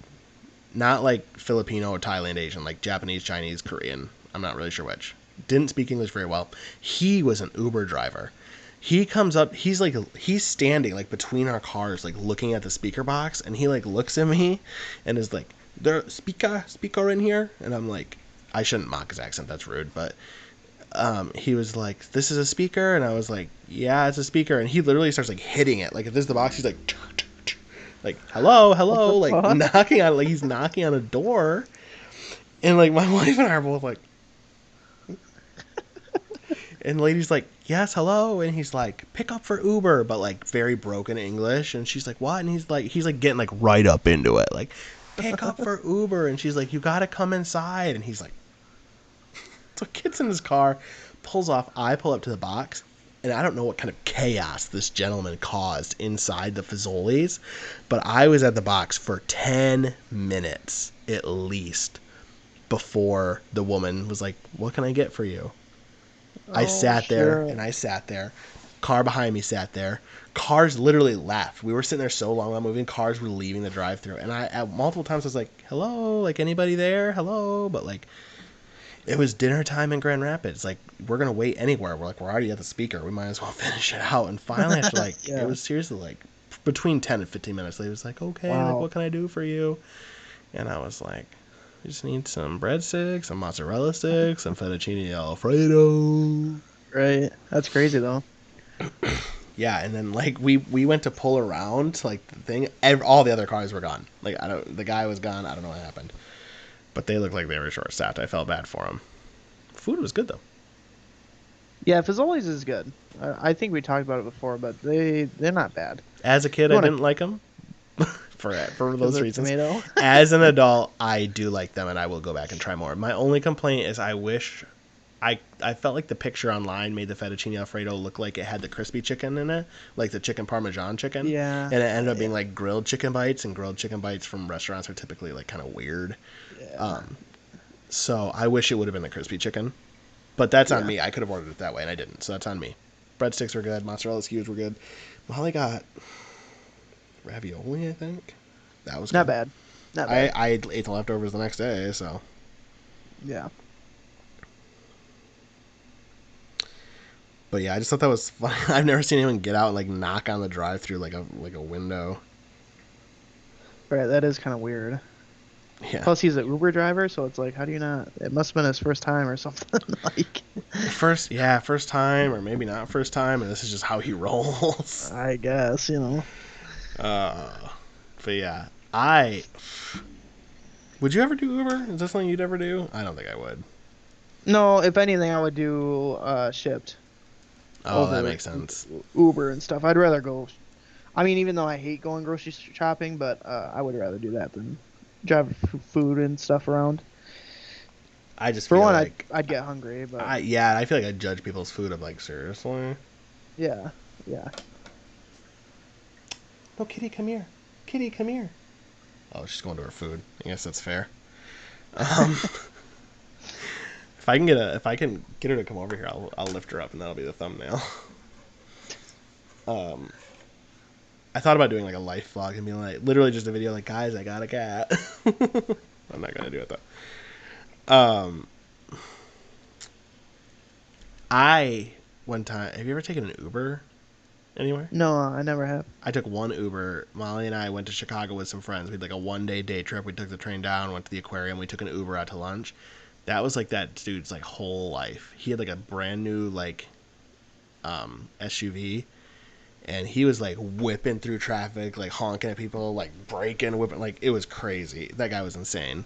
not like Filipino or Thailand Asian, like Japanese, Chinese, Korean. I'm not really sure which. Didn't speak English very well. He was an Uber driver. He comes up. He's standing like between our cars, like looking at the speaker box, and he like looks at me, and is like, "There speaker in here," and I'm like, I shouldn't mock his accent. That's rude, but. He was like, "This is a speaker," and I was like, "Yeah, it's a speaker." And he literally starts like hitting it. Like if this is the box, he's like, "Hello, hello," like fuck? knocking on, like he's knocking on a door. And like my wife and I are both like, and the lady's like, "Yes, hello," and he's like, "Pick up for Uber," but like very broken English. And she's like, "What?" And he's like getting like right up into it, like, "Pick up for Uber," and she's like, "You gotta come inside," and he's like. So gets in his car, pulls off. I pull up to the box, and I don't know what kind of chaos this gentleman caused inside the Fazoli's, but I was at the box for 10 minutes at least before the woman was like, "What can I get for you?" I sat there, and I sat there. Car behind me sat there. Cars literally left. We were sitting there so long, not moving. Cars were leaving the drive-thru, and I at multiple times was like, "Hello, like anybody there? Hello," but like. It was dinner time in Grand Rapids. Like, we're going to wait anywhere. We're already at the speaker. We might as well finish it out. And finally, after, like, Yeah. it was seriously, like, between 10 and 15 minutes, he was like, "Okay, Wow. like, what can I do for you?" And I was like, "We just need some breadsticks, some mozzarella sticks, some fettuccine Alfredo." Right. That's crazy though. Yeah, and then, like, we went to pull around to, like, the thing. All the other cars were gone. Like, the guy was gone. I don't know what happened. But they looked like they were short-staffed. I felt bad for them. Food was good, though. Yeah, Fazoli's is good. I think we talked about it before, but they're not bad. As a kid, I didn't like them for those reasons. Tomato. As an adult, I do like them, and I will go back and try more. My only complaint is I wish I felt like the picture online made the fettuccine Alfredo look like it had the crispy chicken in it, like the chicken Parmesan chicken. Yeah. And it ended up being like grilled chicken bites, and grilled chicken bites from restaurants are typically like kind of weird. Yeah. So I wish it would have been the crispy chicken. But that's on Yeah. me. I could have ordered it that way, and I didn't. So that's on me. Breadsticks were good. Mozzarella skewers were good. Molly got... ravioli, I think. That was Not good. bad. Not I bad. I ate the leftovers the next day, so. Yeah. But yeah, I just thought that was funny. I've never seen anyone get out and like knock on the drive-through like a window. Right. That is kind of weird. Yeah. Plus, he's an Uber driver, so it's like, how do you not? It must have been his first time or something. Like, First time, or maybe not first time, and this is just how he rolls. I guess, you know. Uh, but yeah, I would you ever do Uber? Is that something you'd ever do? I don't think I would. No, if anything, I would do shipped Oh, that over makes sense. Uber and stuff. I'd rather go. I mean, even though I hate going grocery shopping, but I would rather do that than drive food and stuff around. I just For feel one, like I'd get hungry, but I feel like I judge people's food. I'm like, seriously? yeah, yeah. No, Kitty, come here. Kitty, come here. Oh, she's going to her food. I guess that's fair. Um, if I can get her to come over here, I'll lift her up, and that'll be the thumbnail. Um, I thought about doing like a life vlog and being like, literally just a video like, guys, I got a cat. I'm not gonna do it though. I one time. Have you ever taken an Uber anywhere? No, I never have. I took one Uber. Molly and I went to Chicago with some friends. We had like a 1 day day trip. We took the train down, went to the aquarium. We took an Uber out to lunch. That was like that dude's like whole life. He had like a brand new like SUV, and he was like whipping through traffic, like honking at people, like braking, whipping, like it was crazy. That guy was insane.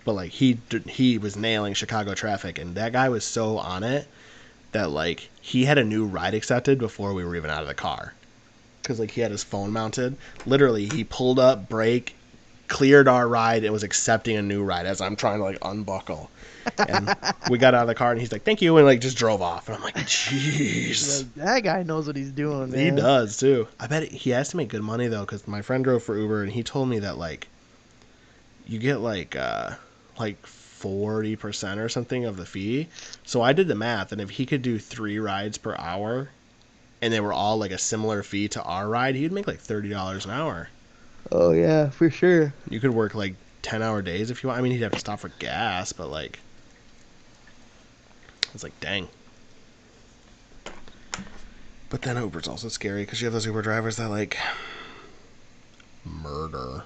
But like he was nailing Chicago traffic, and that guy was so on it that like he had a new ride accepted before we were even out of the car, because like he had his phone mounted. Literally, he pulled up, brake, cleared our ride, and was accepting a new ride as I'm trying to like unbuckle. And we got out of the car, and he's like, "Thank you," and like just drove off. And I'm like, "Jeez." Like, that guy knows what he's doing, He man. does too. I bet he has to make good money though, because my friend drove for Uber, and he told me that like you get like 40% or something of the fee. So I did the math, and if he could do 3 rides per hour, and they were all like a similar fee to our ride, he'd make like $30 an hour. Oh yeah, for sure. You could work like 10-hour days if you want. I mean, he'd have to stop for gas, but like, it's like, dang. But then Uber's also scary because you have those Uber drivers that like murder.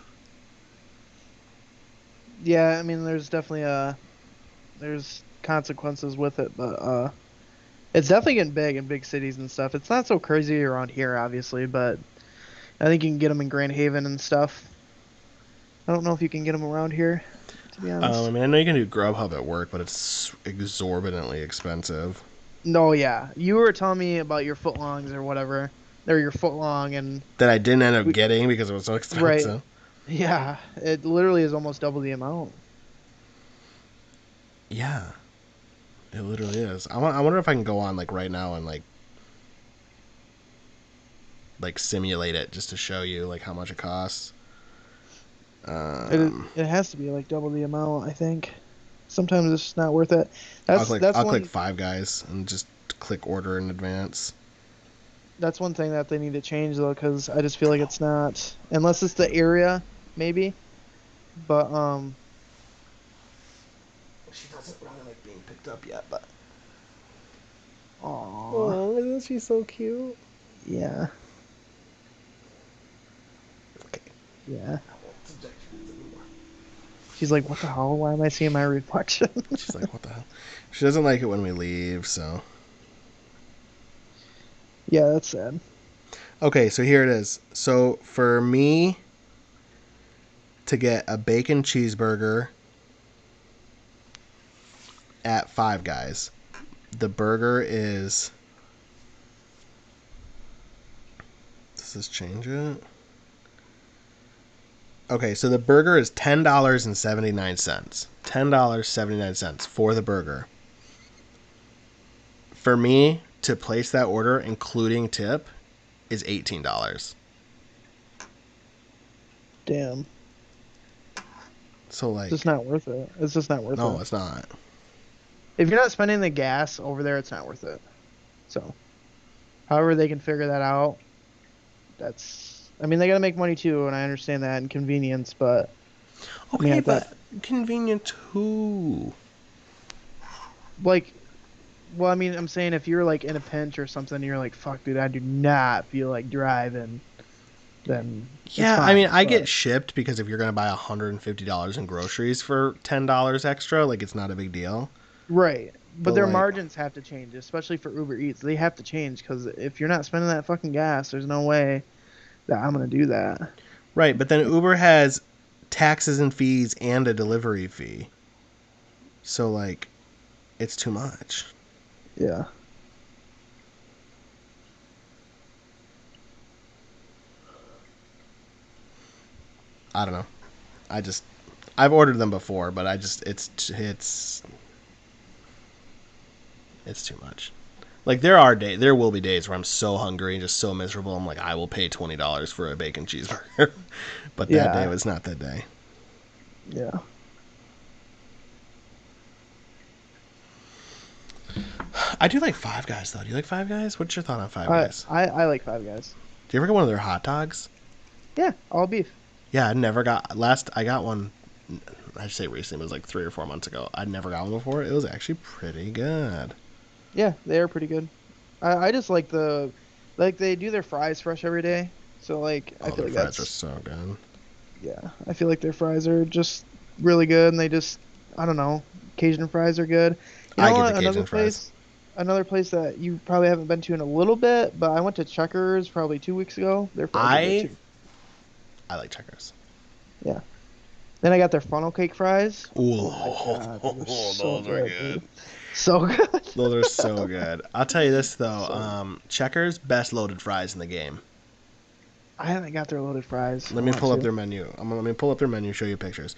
Yeah, I mean, there's definitely there's consequences with it, but it's definitely getting big in big cities and stuff. It's not so crazy around here, obviously, but I think you can get them in Grand Haven and stuff. I don't know if you can get them around here, to be I honest. mean, I know you can do Grubhub at work, but it's exorbitantly expensive. No, yeah, you were telling me about your footlongs or whatever, or your footlong, and That I didn't end up we, getting because it was so right, expensive. yeah, it literally is almost double the amount. Yeah, it literally is. I wonder if I can go on like right now and like simulate it just to show you like how much it costs. It has to be like double the amount, I think. Sometimes it's just not worth it. That's I'll click one Five Guys and just click order in advance. that's one thing that they need to change though, because I just feel like it's not, unless it's the area, maybe. But She doesn't really like being picked up yet, but aw, oh, isn't she so cute? yeah, Okay. yeah. She's like, what the hell? Why am I seeing my reflection? She's like, what the hell? She doesn't like it when we leave, so. Yeah, that's sad. Okay, so here it is. So for me to get a bacon cheeseburger at Five Guys, the burger is. Does this change it? Okay, so the burger is $10.79. $10.79 for the burger. For me to place that order, including tip, is $18. Damn, So it's like, just not worth it. It's just not worth no, it. it's not. If you're not spending the gas over there, it's not worth it. So, however they can figure that out, that's I mean, they gotta make money too, and I understand that and convenience, but I mean, Okay, at that, but convenient too. like, well, I mean, I'm saying if you're like in a pinch or something, you're like, fuck, dude, I do not feel like driving, then it's Yeah, I mean, fine. I get But shipped because if you're gonna buy $150 in groceries for $10 extra, like it's not a big deal. right, but But their like, margins have to change, especially for Uber Eats. They have to change because if you're not spending that fucking gas, there's no way that I'm gonna do that. right? But then Uber has taxes and fees and a delivery fee, so like, it's too much. Yeah. I don't know. I just I've ordered them before, but I just it's too much. Like there will be days where I'm so hungry and just so miserable. I'm like, I will pay $20 for a bacon cheeseburger, but that day Yeah. was not that day. Yeah. I do like Five Guys though. Do you like Five Guys? What's your thought on Five I Guys? I I like Five Guys. Do you ever get one of their hot dogs? Yeah, all beef. Yeah, I never got. Last I got one. I should say recently. It was like 3 or 4 months ago. I'd never got one before. It was actually pretty good. Yeah, they are pretty good. I just like like they do their fries fresh every day. So like I Oh, feel their like fries are that's so good. yeah. I feel like their fries are just really good and they just I don't know. Cajun fries are good. You I know get the what? Cajun fries. Another place that you probably haven't been to in a little bit, but I went to Checkers probably 2 weeks ago. Their fries are good I too. I like Checkers. Yeah. Then I got their funnel cake fries. Ooh, Oh my god, they were so those are good, good. dude. So good. Those are so good. I'll tell you this though. So Checkers best loaded fries in the game. I haven't got their loaded fries. I Let me want pull up to. their menu. Let me pull up their menu. Show you pictures.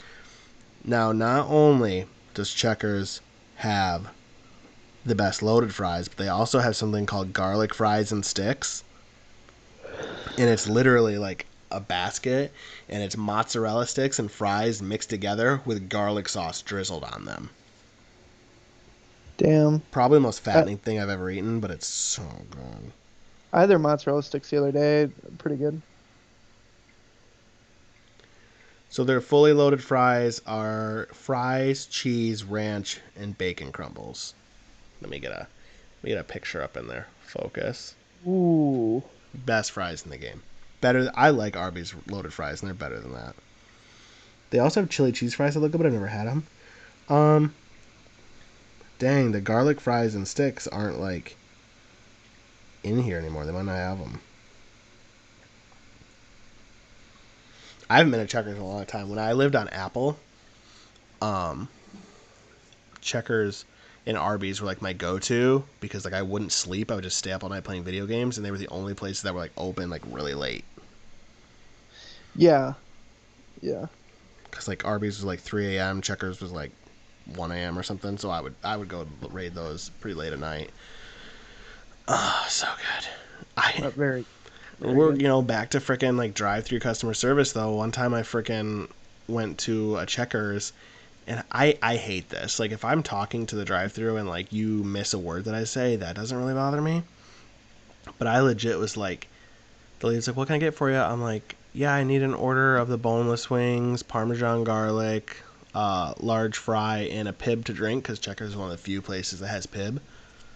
Now, not only does Checkers have the best loaded fries, but they also have something called garlic fries and sticks, and it's literally like a basket, and it's mozzarella sticks and fries mixed together with garlic sauce drizzled on them. Damn. Probably the most I, fattening thing I've ever eaten, but it's so good. I had their mozzarella sticks the other day. Pretty good. So their fully loaded fries are fries, cheese, ranch, and bacon crumbles. Let me get a picture up in there. Focus. Ooh. Best fries in the game. Better. I like Arby's loaded fries, and they're better than that. They also have chili cheese fries that look good, but I've never had them. Um, Dang, the garlic fries and sticks aren't like in here anymore. They might not have them. I haven't been at Checkers in a long time. When I lived on Apple, um, Checkers and Arby's were like my go-to because like I wouldn't sleep. I would just stay up all night playing video games, and they were the only places that were like open like really late. Yeah. Yeah. Because like Arby's was like 3 a.m., Checkers was like 1 a.m. or something. So I would go raid those pretty late at night. Oh, so good. I Very, very We're good. back to freaking like drive-through customer service though. One time I freaking went to a Checkers, and I hate this. Like if I'm talking to the drive-through and like you miss a word that I say, that doesn't really bother me. But I legit was like, the lady's like, "What can I get for you?" I'm like, "Yeah, I need an order of the boneless wings, Parmesan garlic, large fry, and a Pib to drink because Checkers is one of the few places that has Pib."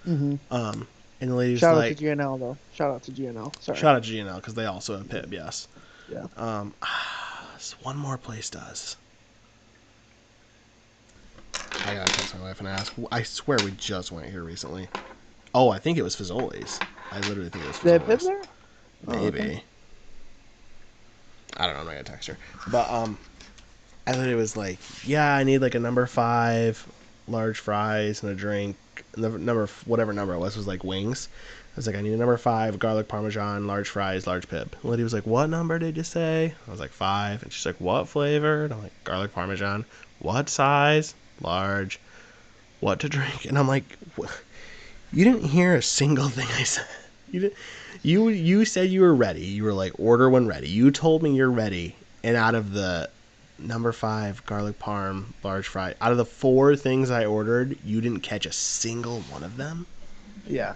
Hmm. Um, and the lady's Shout out to like, GNL though. Shout out to GNL. Sorry. "Shout out to GNL because they also have Pib, yes." Yeah. Um, One more place does. I gotta text my wife and ask. I swear we just went here recently. Oh, I think it was Fazoli's. I literally think it was They have Pib Fazoli's. there? Oh, okay. Maybe. I don't know. I'm not gonna text her. But I literally was like, yeah, I need like a number 5, large fries and a drink. The number whatever number it was like wings. I was like, I need a number 5, garlic parmesan, large fries, large Pib. The lady was like, what number did you say? I was like 5, and she's like, what flavor? And I'm like, garlic parmesan. What size? Large. What to drink? And I'm like, you didn't hear a single thing I said. You did, you said you were ready. You were like, order when ready. You told me you're ready, and out of the number 5 garlic parm large fry, out of the 4 things I ordered, you didn't catch a single one of them. Yeah.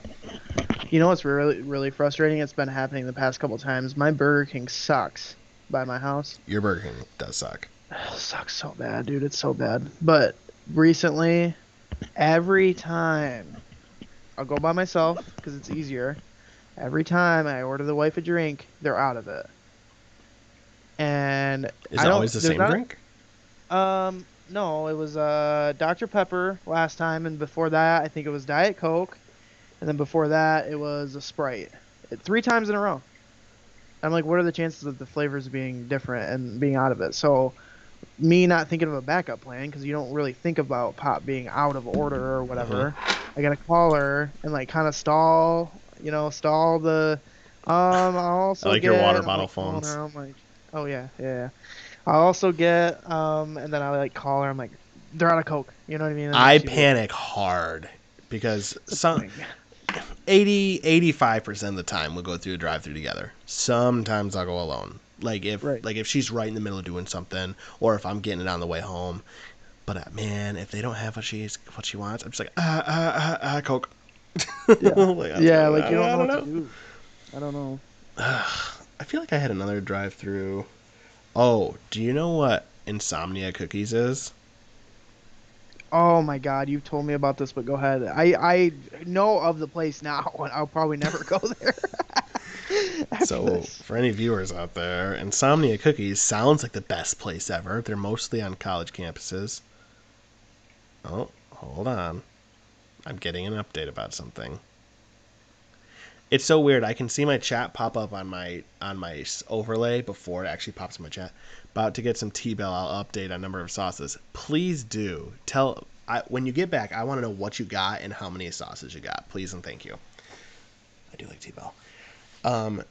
You know what's really really frustrating? It's been happening the past couple times. My Burger King sucks by my house. Your Burger King does suck. Sucks so bad, dude. It's so bad. But recently, every time I'll go by myself because it's easier. Every time I order the wife a drink, they're out of it. And Is I it don't. always the There's same not. drink? No, it was Dr Pepper last time, and before that, I think it was Diet Coke, and then before that, it was a Sprite. 3 times in a row. I'm like, what are the chances of the flavors being different and being out of it? So me not thinking of a backup plan because you don't really think about pop being out of order or Hmm. whatever. I gotta call her and like kind of stall, stall the. I'll I also like your water get. I'm bottle like calling phones. her. I'm like, oh yeah, yeah, yeah. I'll also get and then I like call her. I'm like, they're out of Coke. You know what I mean? And then I she'd be like, panic hard because it's some annoying. 85% of the time we'll go through a drive through together. Sometimes I'll go alone. Right. Like if she's right in the middle of doing something or if I'm getting it on the way home. But man, if they don't have what she wants, I'm just like Coke. Yeah. Like, Yeah. Like you don't I know don't what to know. do. I don't know. I feel like I had another drive through. Oh, do you know what Insomnia Cookies is? Oh my God, you've told me about this, but go ahead. I know of the place now, and I'll probably never go there after So, this. for any viewers out there, Insomnia Cookies sounds like the best place ever. They're mostly on college campuses. Oh, hold on. I'm getting an update about something. It's so weird. I can see my chat pop up on my overlay before it actually pops in my chat. About to get some T-Bell. I'll update on number of sauces. Please do when you get back. I want to know what you got and how many sauces you got. Please and thank you. I do like T-Bell. Um,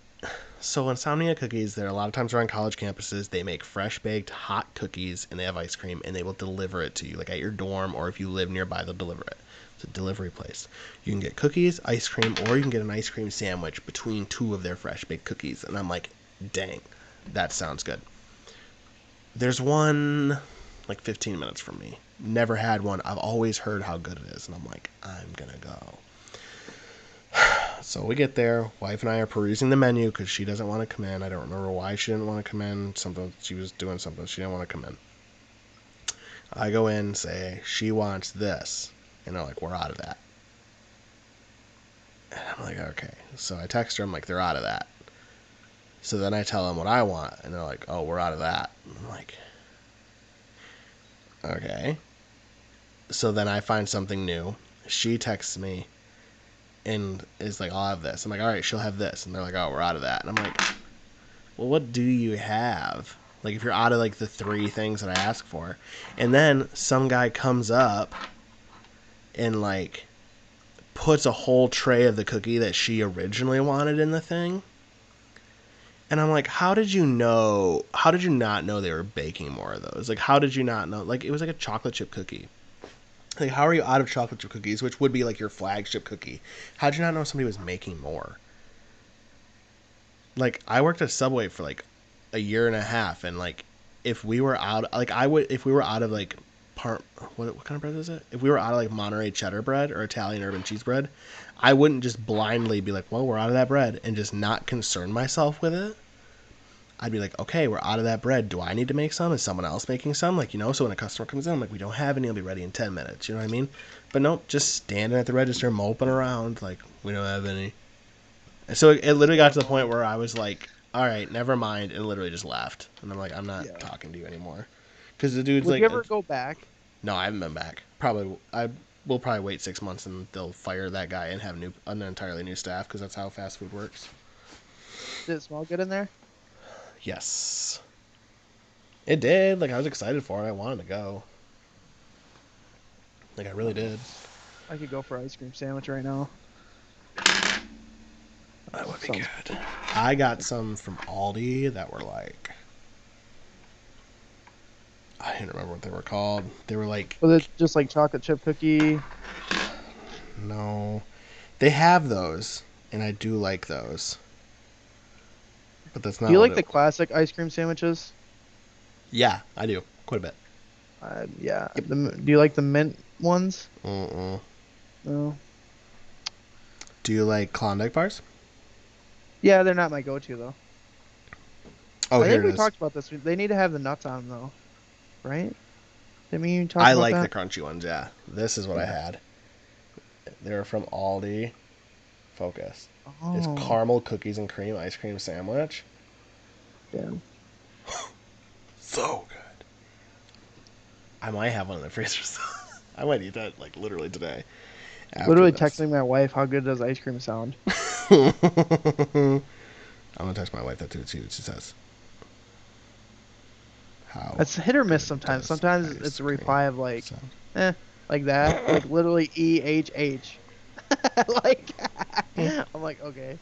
so Insomnia Cookies, they're a lot of times around college campuses. They make fresh baked hot cookies and they have ice cream and they will deliver it to you, like at your dorm or if you live nearby, they'll deliver it. It's a delivery place. You can get cookies, ice cream, or you can get an ice cream sandwich between two of their fresh baked cookies. And I'm like, dang, that sounds good. There's one like 15 minutes from me. Never had one. I've always heard how good it is, and I'm like, I'm gonna go. So we get there. Wife and I are perusing the menu because she doesn't want to come in. I don't remember why she didn't want to come in. Something she was doing something. She didn't want to come in. I go in, say she wants this, and they're like, "We're out of that." And I'm like, "Okay." So I text her. I'm like, "They're out of that." So then I tell them what I want, and they're like, "Oh, we're out of that." I'm like, "Okay." So then I find something new. She texts me and is like, "I'll have this." I'm like, "All right, she'll have this," and they're like, "Oh, we're out of that." And I'm like, well, what do you have? Like, if you're out of like the three things that I asked for, and then some guy comes up and like puts a whole tray of the cookie that she originally wanted in the thing, and I'm like, how did you know? How did you not know they were baking more of those? Like, how did you not know? Like, it was like a chocolate chip cookie. Like, how are you out of chocolate chip cookies, which would be like your flagship cookie? How did you not know somebody was making more? Like, I worked at Subway for like a year and a half, and like, if we were out, like, I would, if we were out of like, what kind of bread is it? If we were out of like Monterey cheddar bread or Italian urban cheese bread, I wouldn't just blindly be like, well, we're out of that bread, and just not concern myself with it. I'd be like, okay, we're out of that bread. Do I need to make some? Is someone else making some? Like, so when a customer comes in, I'm like, we don't have any. It'll be ready in 10 minutes. You know what I mean? But nope, just standing at the register, moping around, like, we don't have any. And so it literally got to the point where I was like, all right, never mind, and literally just left. And I'm like, I'm not Yeah. talking to you anymore. Because the dude's Would you like, ever go back? no, I haven't been back. Probably, I will probably wait 6 months and they'll fire that guy and have an entirely new staff because that's how fast food works. Did it smell good in there? Yes. It did. Like, I was excited for it. I wanted to go. Like, I I really don't know. did. I could go for ice cream sandwich right now. That would be Sounds good. I got some from Aldi that were like, I didn't remember what they were called. They were like, Was it just like chocolate chip cookie? no, they have those, and I do like those, but that's Do not you what like it. the classic ice cream sandwiches? Yeah, I do quite a bit. Yeah. Yep. Do you like the mint ones? Mm-mm. No. Do you like Klondike bars? Yeah, they're not my go-to though. Oh, I here think it we is. talked about this. They need to have the nuts on them though, right? Didn't we talk I about like the that? crunchy ones, yeah. This is what I Yeah. had. They were from Aldi. Focus. It's Oh, caramel cookies and cream ice cream sandwich. damn. So good. I might have one in the freezer still. I might eat that like literally today. After Literally this. texting my wife, how good does ice cream sound? I'm gonna text my wife that too, see what she says. How It's hit or miss good sometimes. does Sometimes it's ice a cream reply of like, sound? eh, like that, like literally EHH. Like, I'm like, okay.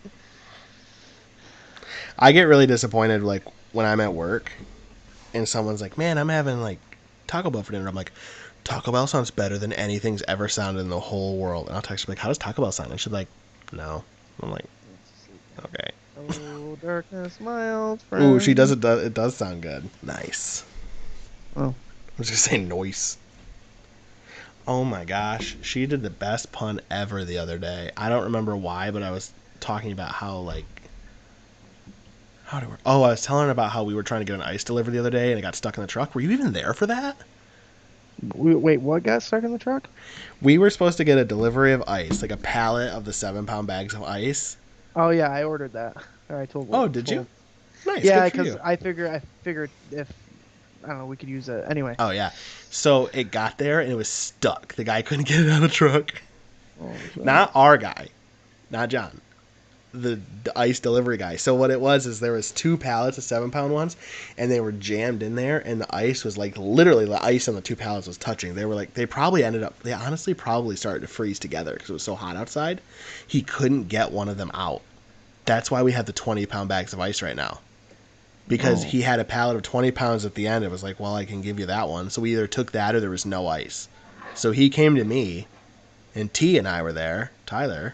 I get really disappointed like when I'm at work and someone's like, "Man, I'm having like Taco Bell for dinner." I'm like, "Taco Bell sounds better than anything's ever sounded in the whole world." And I'll text her like, "How does Taco Bell sound?" And she's like, "No." I'm like, "Okay." Oh, darkness, my old Ooh, she does friend. it. It does sound good. Nice. Oh, I was just saying noise. Oh my gosh, she did the best pun ever the other day. I don't remember why, but I was talking about how like how do we? Oh, I was telling her about how we were trying to get an ice delivered the other day and it got stuck in the truck. Were you even there for that? wait, what got stuck in the truck? We were supposed to get a delivery of ice, like a pallet of the 7 pound bags of ice. Oh yeah, I ordered that. Or I Oh, did you? told. Nice, good Yeah, for because you. I figured if I don't know, we could use it anyway. Oh yeah. So it got there and it was stuck. The guy couldn't get it out of the truck. Oh shit. Not our guy, not John. The ice delivery guy. So what it was is there was 2 pallets of 7 pound ones, and they were jammed in there, and the ice was like literally the ice on the 2 pallets was touching. They were like they honestly probably started to freeze together because it was so hot outside. He couldn't get one of them out. That's why we have the 20 pound bags of ice right now. Because Oh. he had a pallet of 20 pounds at the end. It was like, well, I can give you that one. So we either took that or there was no ice. So he came to me, and T and I were there, Tyler,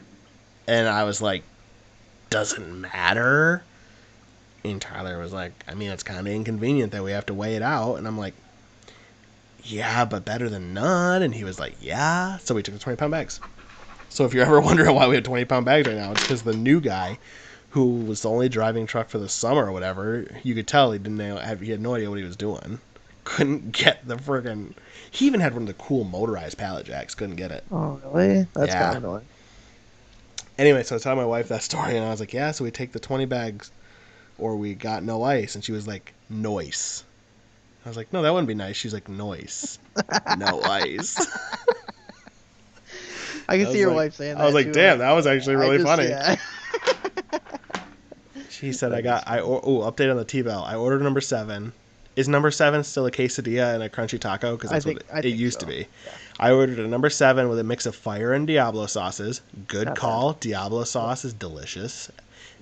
and I was like, doesn't matter. And Tyler was like, I mean, it's kind of inconvenient that we have to weigh it out. And I'm like, yeah, but better than none. And he was like, yeah. So we took the 20 pound bags. So if you're ever wondering why we have 20 pound bags right now, it's because the new guy, who was the only driving truck for the summer or whatever, you could tell he had no idea what he was doing. Couldn't get the friggin'. He even had one of the cool motorized pallet jacks. Couldn't get it. Oh really? That's kind Yeah. of annoying. Anyway, so I was telling my wife that story, and I was like, yeah, so we take the 20 bags or we got no ice. And she was like, noise. I was like, no, that wouldn't be nice. She's like, noise. No ice. I can see your wife saying I was that like, too. Like, damn, that was actually I really just funny. yeah. She said, That is update on the T-Bell. I ordered number 7. Is number 7 still a quesadilla and a crunchy taco? Because that's what I it think used to so. be. Yeah. I ordered a number 7 with a mix of fire and Diablo sauces. Good Not bad. call. Diablo Yep. sauce is delicious.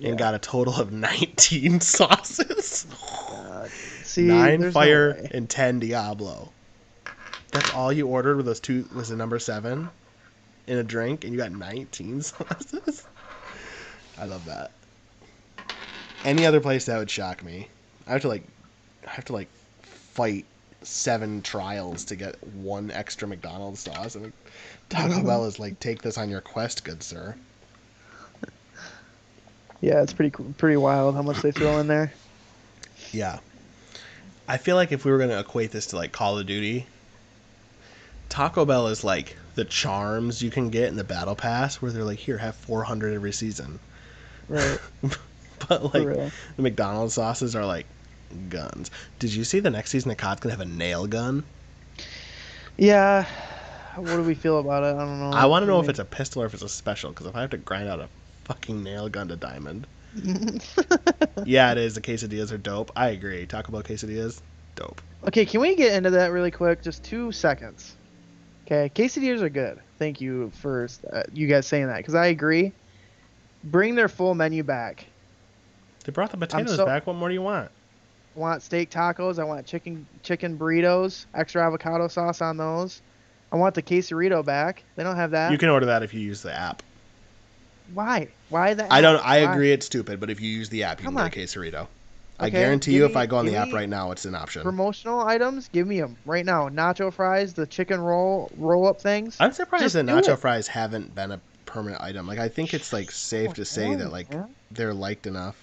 And Yeah. got a total of 19 sauces. Uh, see, 9 there's no fire way. and 10 Diablo. That's all you ordered with those two was a number 7 in a drink, and you got 19 sauces. I love that. Any other place that would shock me. I have to fight 7 trials to get one extra McDonald's sauce. And Taco Bell is like, take this on your quest, good sir. Yeah, it's pretty wild how much they throw in there. Yeah. I feel like if we were gonna equate this to like Call of Duty, Taco Bell is like the charms you can get in the battle pass where they're like, here, have 400 every season. Right. But For like real. the McDonald's sauces are like guns. Did you see the next season of COD's gonna have a nail gun? Yeah. What do we feel about it? I don't I know. want to I know if it's mean, a pistol or if it's a special. Because if I have to grind out a fucking nail gun to diamond, yeah, it is. The quesadillas are dope. I agree. Taco Bell quesadillas, dope. Okay, can we get into that really quick? Just 2 seconds. Okay, quesadillas are good. Thank you for you guys saying that because I agree. Bring their full menu back. They brought the I'm potatoes so back. What more do you want? want steak tacos. I want chicken burritos. Extra avocado sauce on those. I want the quesarito back. They don't have You that. can order that if you use the app. Why? Why the I don't. app? I Why? agree it's stupid, but if you use the app, you Come can on. get a quesarito. I Okay, guarantee you, if I go on the give app me right now, it's an option. promotional items. Give me them right now. Nacho fries, the chicken roll up things. I'm surprised Just that do nacho it. fries haven't been a permanent item. Like I think it's like safe to say that like Man. they're liked enough.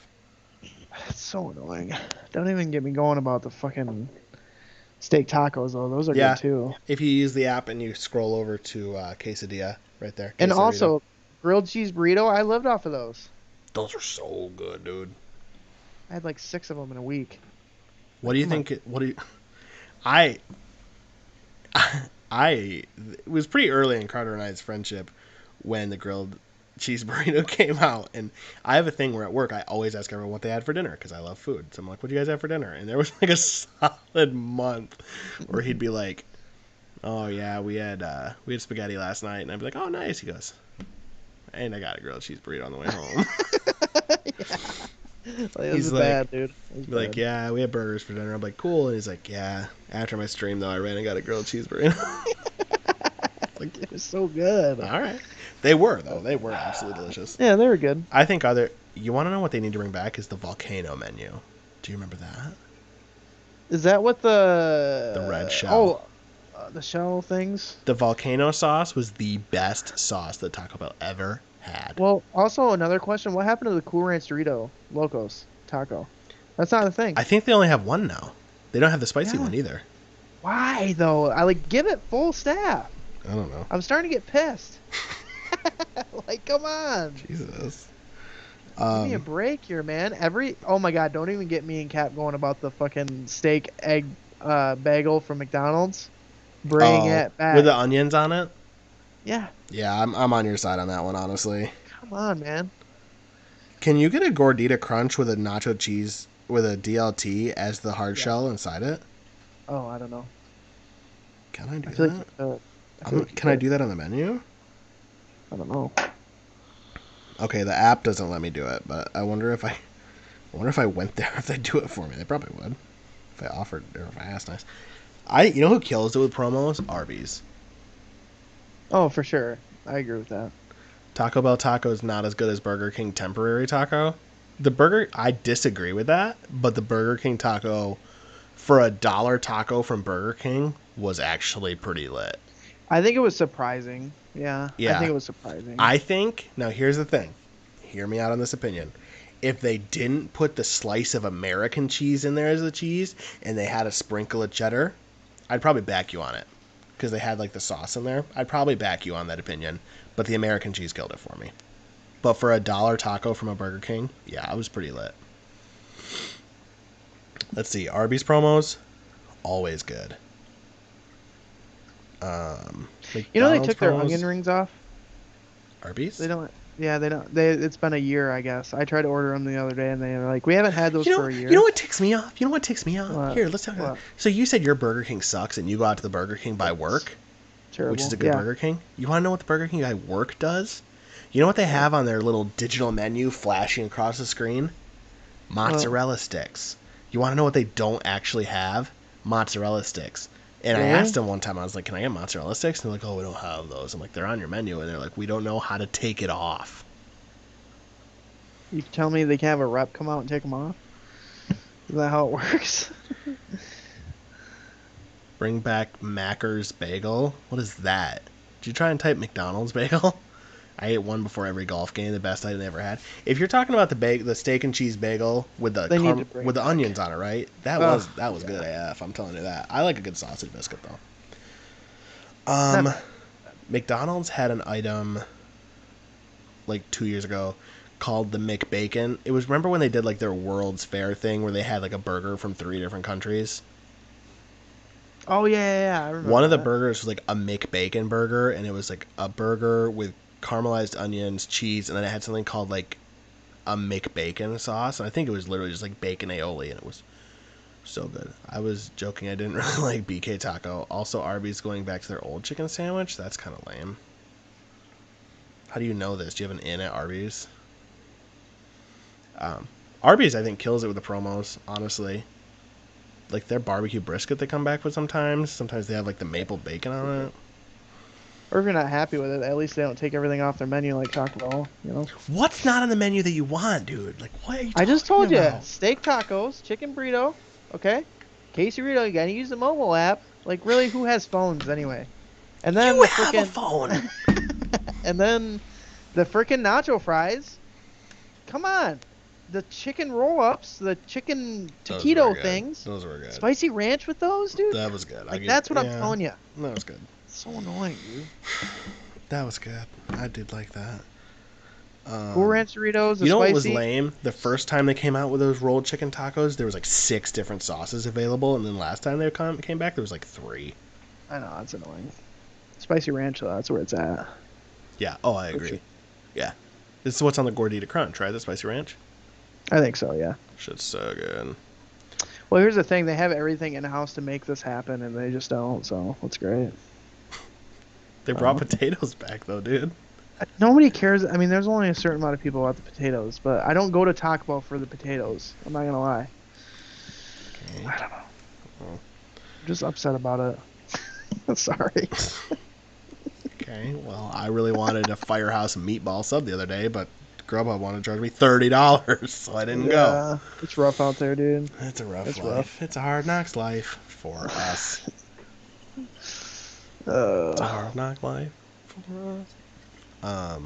It's so annoying. Don't even get me going about the fucking steak tacos though. Those are Yeah, good too. if you use the app and you scroll over to quesadilla right there, And quesarito. also, grilled cheese burrito. I lived off of those. Those are so good, dude. I had like 6 of them in a week. What do you Come on. think? What do you? I it was pretty early in Carter and I's friendship when the grilled cheese burrito came out, and I have a thing where at work I always ask everyone what they had for dinner because I love food. So I'm like, "What do you guys have for dinner?" And there was like a solid month where he'd be like, "Oh yeah, we had spaghetti last night," and I'd be like, "Oh nice." He goes, "And I got a grilled cheese burrito on the way home." Yeah. Like, He's this is like- bad, dude. It was Be like, bad. "Yeah, we had burgers for dinner." I'm like, "Cool," and he's like, "Yeah." After my stream though, I ran and got a grilled cheese burrito. Like, It was so good. all right. They were though. They were absolutely delicious. Yeah, they were good. I think you want to know what they need to bring back is the volcano menu. Do you remember that? Is that what the red shell. Oh, the shell things? The volcano sauce was the best sauce that Taco Bell ever had. Well, also another question: what happened to the Cool Ranch Dorito Locos Taco? That's not a thing. I think they only have one now. They don't have the spicy Yeah. one either. Why though? I like give it full staff. I don't know. I'm starting to get pissed. Like, come on, Jesus. give me a break here, man. Oh my god, don't even get me and Cap going about the fucking steak egg bagel from McDonald's. Bring it back. With the onions on it? Yeah, Yeah, I'm on your side on that one, honestly. come on, man. Can you get a gordita crunch with a nacho cheese with a DLT as the hard Yeah. shell inside it? Oh, I don't know. Can I do I feel that? like I feel like you Can I could. do that on the menu? I don't know. Okay, the app doesn't let me do it, but I wonder if I went there if they do it for me. They probably would. If I offered or if I asked nice. You know who kills it with promos? Arby's. Oh, for sure. I agree with that. Taco Bell taco is not as good as Burger King temporary taco. I disagree with that, but the Burger King taco for $1 taco from Burger King was actually pretty lit. I think it was surprising. Yeah. Yeah. I think it was surprising. I think, now here's the thing. Hear me out on this opinion. If they didn't put the slice of American cheese in there as the cheese and they had a sprinkle of cheddar, I'd probably back you on it. Because they had like the sauce in there. I'd probably back you on that opinion. But the American cheese killed it for me. But for $1 taco from a Burger King, yeah, it was pretty lit. Let's see. Arby's promos, always good. You know they McDonald's took their promos, onion rings off? Arby's? They don't. Yeah, they don't. It's been a year, I guess. I tried to order them the other day, and they were like, "We haven't had those for a year." You know what ticks me off? What? Here, let's talk about What? it. So you said your Burger King sucks and you go out to the Burger King by work, Terrible. which is a good Yeah. Burger King. You want to know what the Burger King by work does? You know what they have on their little digital menu flashing across the screen? Mozzarella sticks. You want to know what they don't actually have? Mozzarella sticks. And I Really? asked them one time, I was like, "Can I get mozzarella sticks?" And they're like, "Oh, we don't have those." I'm like, "They're on your menu." And they're like, "We don't know how to take it off." You tell me they can't have a rep come out and take them off? Is that how it works? Bring back Macker's Bagel. What is that? Did you try and type McDonald's Bagel? I ate one before every golf game. The best I'd ever had. If you're talking about the steak and cheese bagel with the They need to bring with the it back. onions on it, right? That Ugh, was good AF. I'm telling you that. I like a good sausage biscuit though. Not- McDonald's had an item like 2 years ago called the McBacon. It was, remember when they did like their World's Fair thing where they had like a burger from 3 different countries? Oh yeah. I remember One of the that. burgers was like a McBacon burger, and it was like a burger with caramelized onions, cheese, and then it had something called like a McBacon sauce. And I think it was literally just like bacon aioli, and it was so good. I was joking. I didn't really like BK Taco. Also, Arby's going back to their old chicken sandwich. That's kind of lame. How do you know this? Do you have an in at Arby's? Arby's, I think, kills it with the promos, honestly. Like their barbecue brisket they come back with sometimes. Sometimes they have like the maple bacon on it. Or if you're not happy with it, at least they don't take everything off their menu like Taco Bell. You know. What's not on the menu that you want, dude? Like, what are you I just told talking you, about? steak tacos, chicken burrito, okay? Quesarito, you gotta use the mobile app. Like, really, who has phones anyway? And then You the have a frickin- phone. and then The freaking nacho fries. Come on. The chicken roll-ups, the chicken Those were taquito good. things. Those were good. Spicy ranch with those, dude? That was good. Like, that's what I'm telling you. That was good. It's so annoying, dude. That was good. I did like that. Cool Ranch Doritos, the You know what was spicy. lame? The first time they came out with those rolled chicken tacos, there was like 6 different sauces available, and then last time they came back, there was like 3. I know, it's annoying. Spicy ranch, though, that's where it's at. Yeah. Oh, I agree. sure. Yeah. This is what's on the Gordita Crunch, right? The spicy ranch. I think so, yeah. Shit's so good. Well, here's the thing. They have everything in-house to make this happen, and they just don't, so that's great. They brought potatoes back though, dude. Nobody cares. I mean, there's only a certain amount of people about the potatoes, but I don't go to Taco Bell for the potatoes. I'm not going to lie. Okay. I don't know. Well. I'm just upset about it. Sorry. Okay, well, I really wanted a Firehouse meatball sub the other day, but Grubhub wanted to charge me $30, so I didn't go. It's rough out there, dude. It's a rough It's life. rough. It's a hard knocks life for us. It's a Uh, hard knock life for us.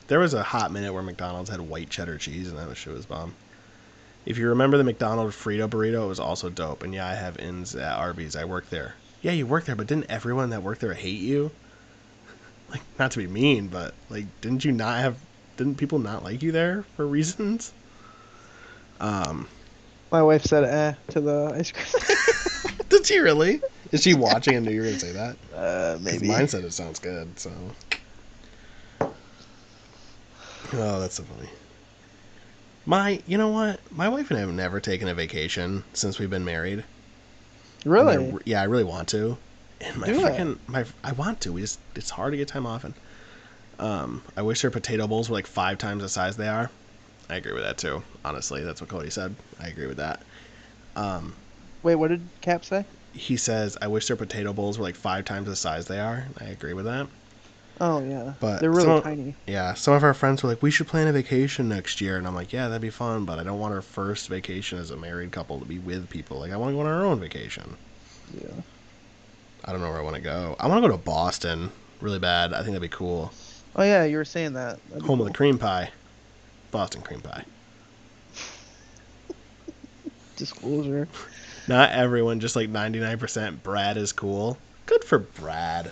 There was a hot minute where McDonald's had white cheddar cheese, and that shit was bomb. If you remember the McDonald's Frito burrito, it was also dope. And yeah, I have ins at Arby's. I work there. Yeah, you work there, but didn't everyone that worked there hate you? Like, not to be mean, but like, didn't people not like you there for reasons? my wife said to the ice cream. Did she really? Is she watching and knew you were gonna say that? 'Cause Maybe. mine said it sounds good, so. Oh, that's so funny. You know what? My wife and I have never taken a vacation since we've been married. Really? Yeah, I really want to. And Do it. I want to. It's hard to get time off. And I wish their potato bowls were like 5 times the size they are. I agree with that too. Honestly, that's what Cody said. I agree with that. Wait, what did Cap say? He says, I wish their potato bowls were like 5 times the size they are. I agree with that. Oh, yeah. But They're really tiny. Yeah, some of our friends were like, we should plan a vacation next year. And I'm like, yeah, that'd be fun, but I don't want our first vacation as a married couple to be with people. Like, I want to go on our own vacation. Yeah. I don't know where I want to go. I want to go to Boston really bad. I think that'd be cool. Oh, yeah, you were saying that. That'd be Home of cool. the cream pie. Boston cream pie. Disclosure. Not everyone, just like 99%. Brad is cool. Good for Brad.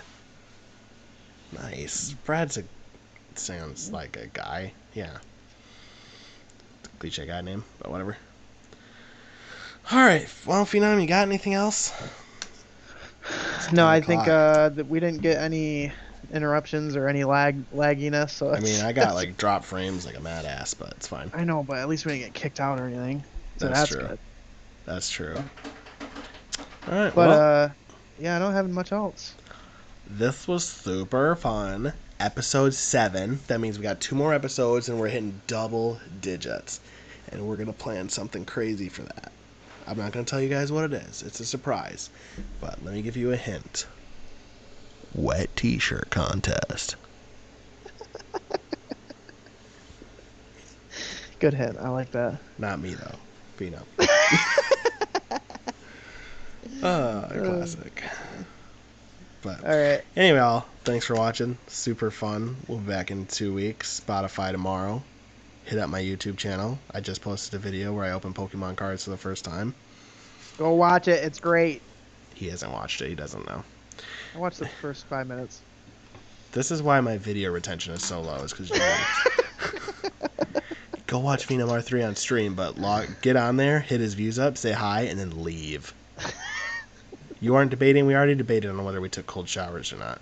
Nice. Sounds like a guy. Yeah. Cliche guy name, but whatever. Alright, well, Phenom, you got anything else? No, I think that we didn't get any interruptions or any lagginess. So I mean, I got like drop frames like a mad ass, but it's fine. I know, but at least we didn't get kicked out or anything. So That's that's true. good. That's true. Alright, But well, yeah, I don't have much else. this was super fun. Episode 7. That means we got 2 more episodes and we're hitting double digits. And we're going to plan something crazy for that. I'm not going to tell you guys what it is. It's a surprise. But let me give you a hint. Wet t-shirt contest. Good hit. I like that. Not me, though. Phenom. Classic. But All right. anyway, all, thanks for watching. Super fun. We'll be back in 2 weeks. Spotify tomorrow. Hit up my YouTube channel. I just posted a video where I open Pokemon cards for the first time. Go watch it. It's great. He hasn't watched it. He doesn't know. I watched the first 5 minutes. This is why my video retention is so low. Is because go watch Phenom R3 on stream, but get on there, hit his views up, say hi, and then leave. You aren't debating. We already debated on whether we took cold showers or not.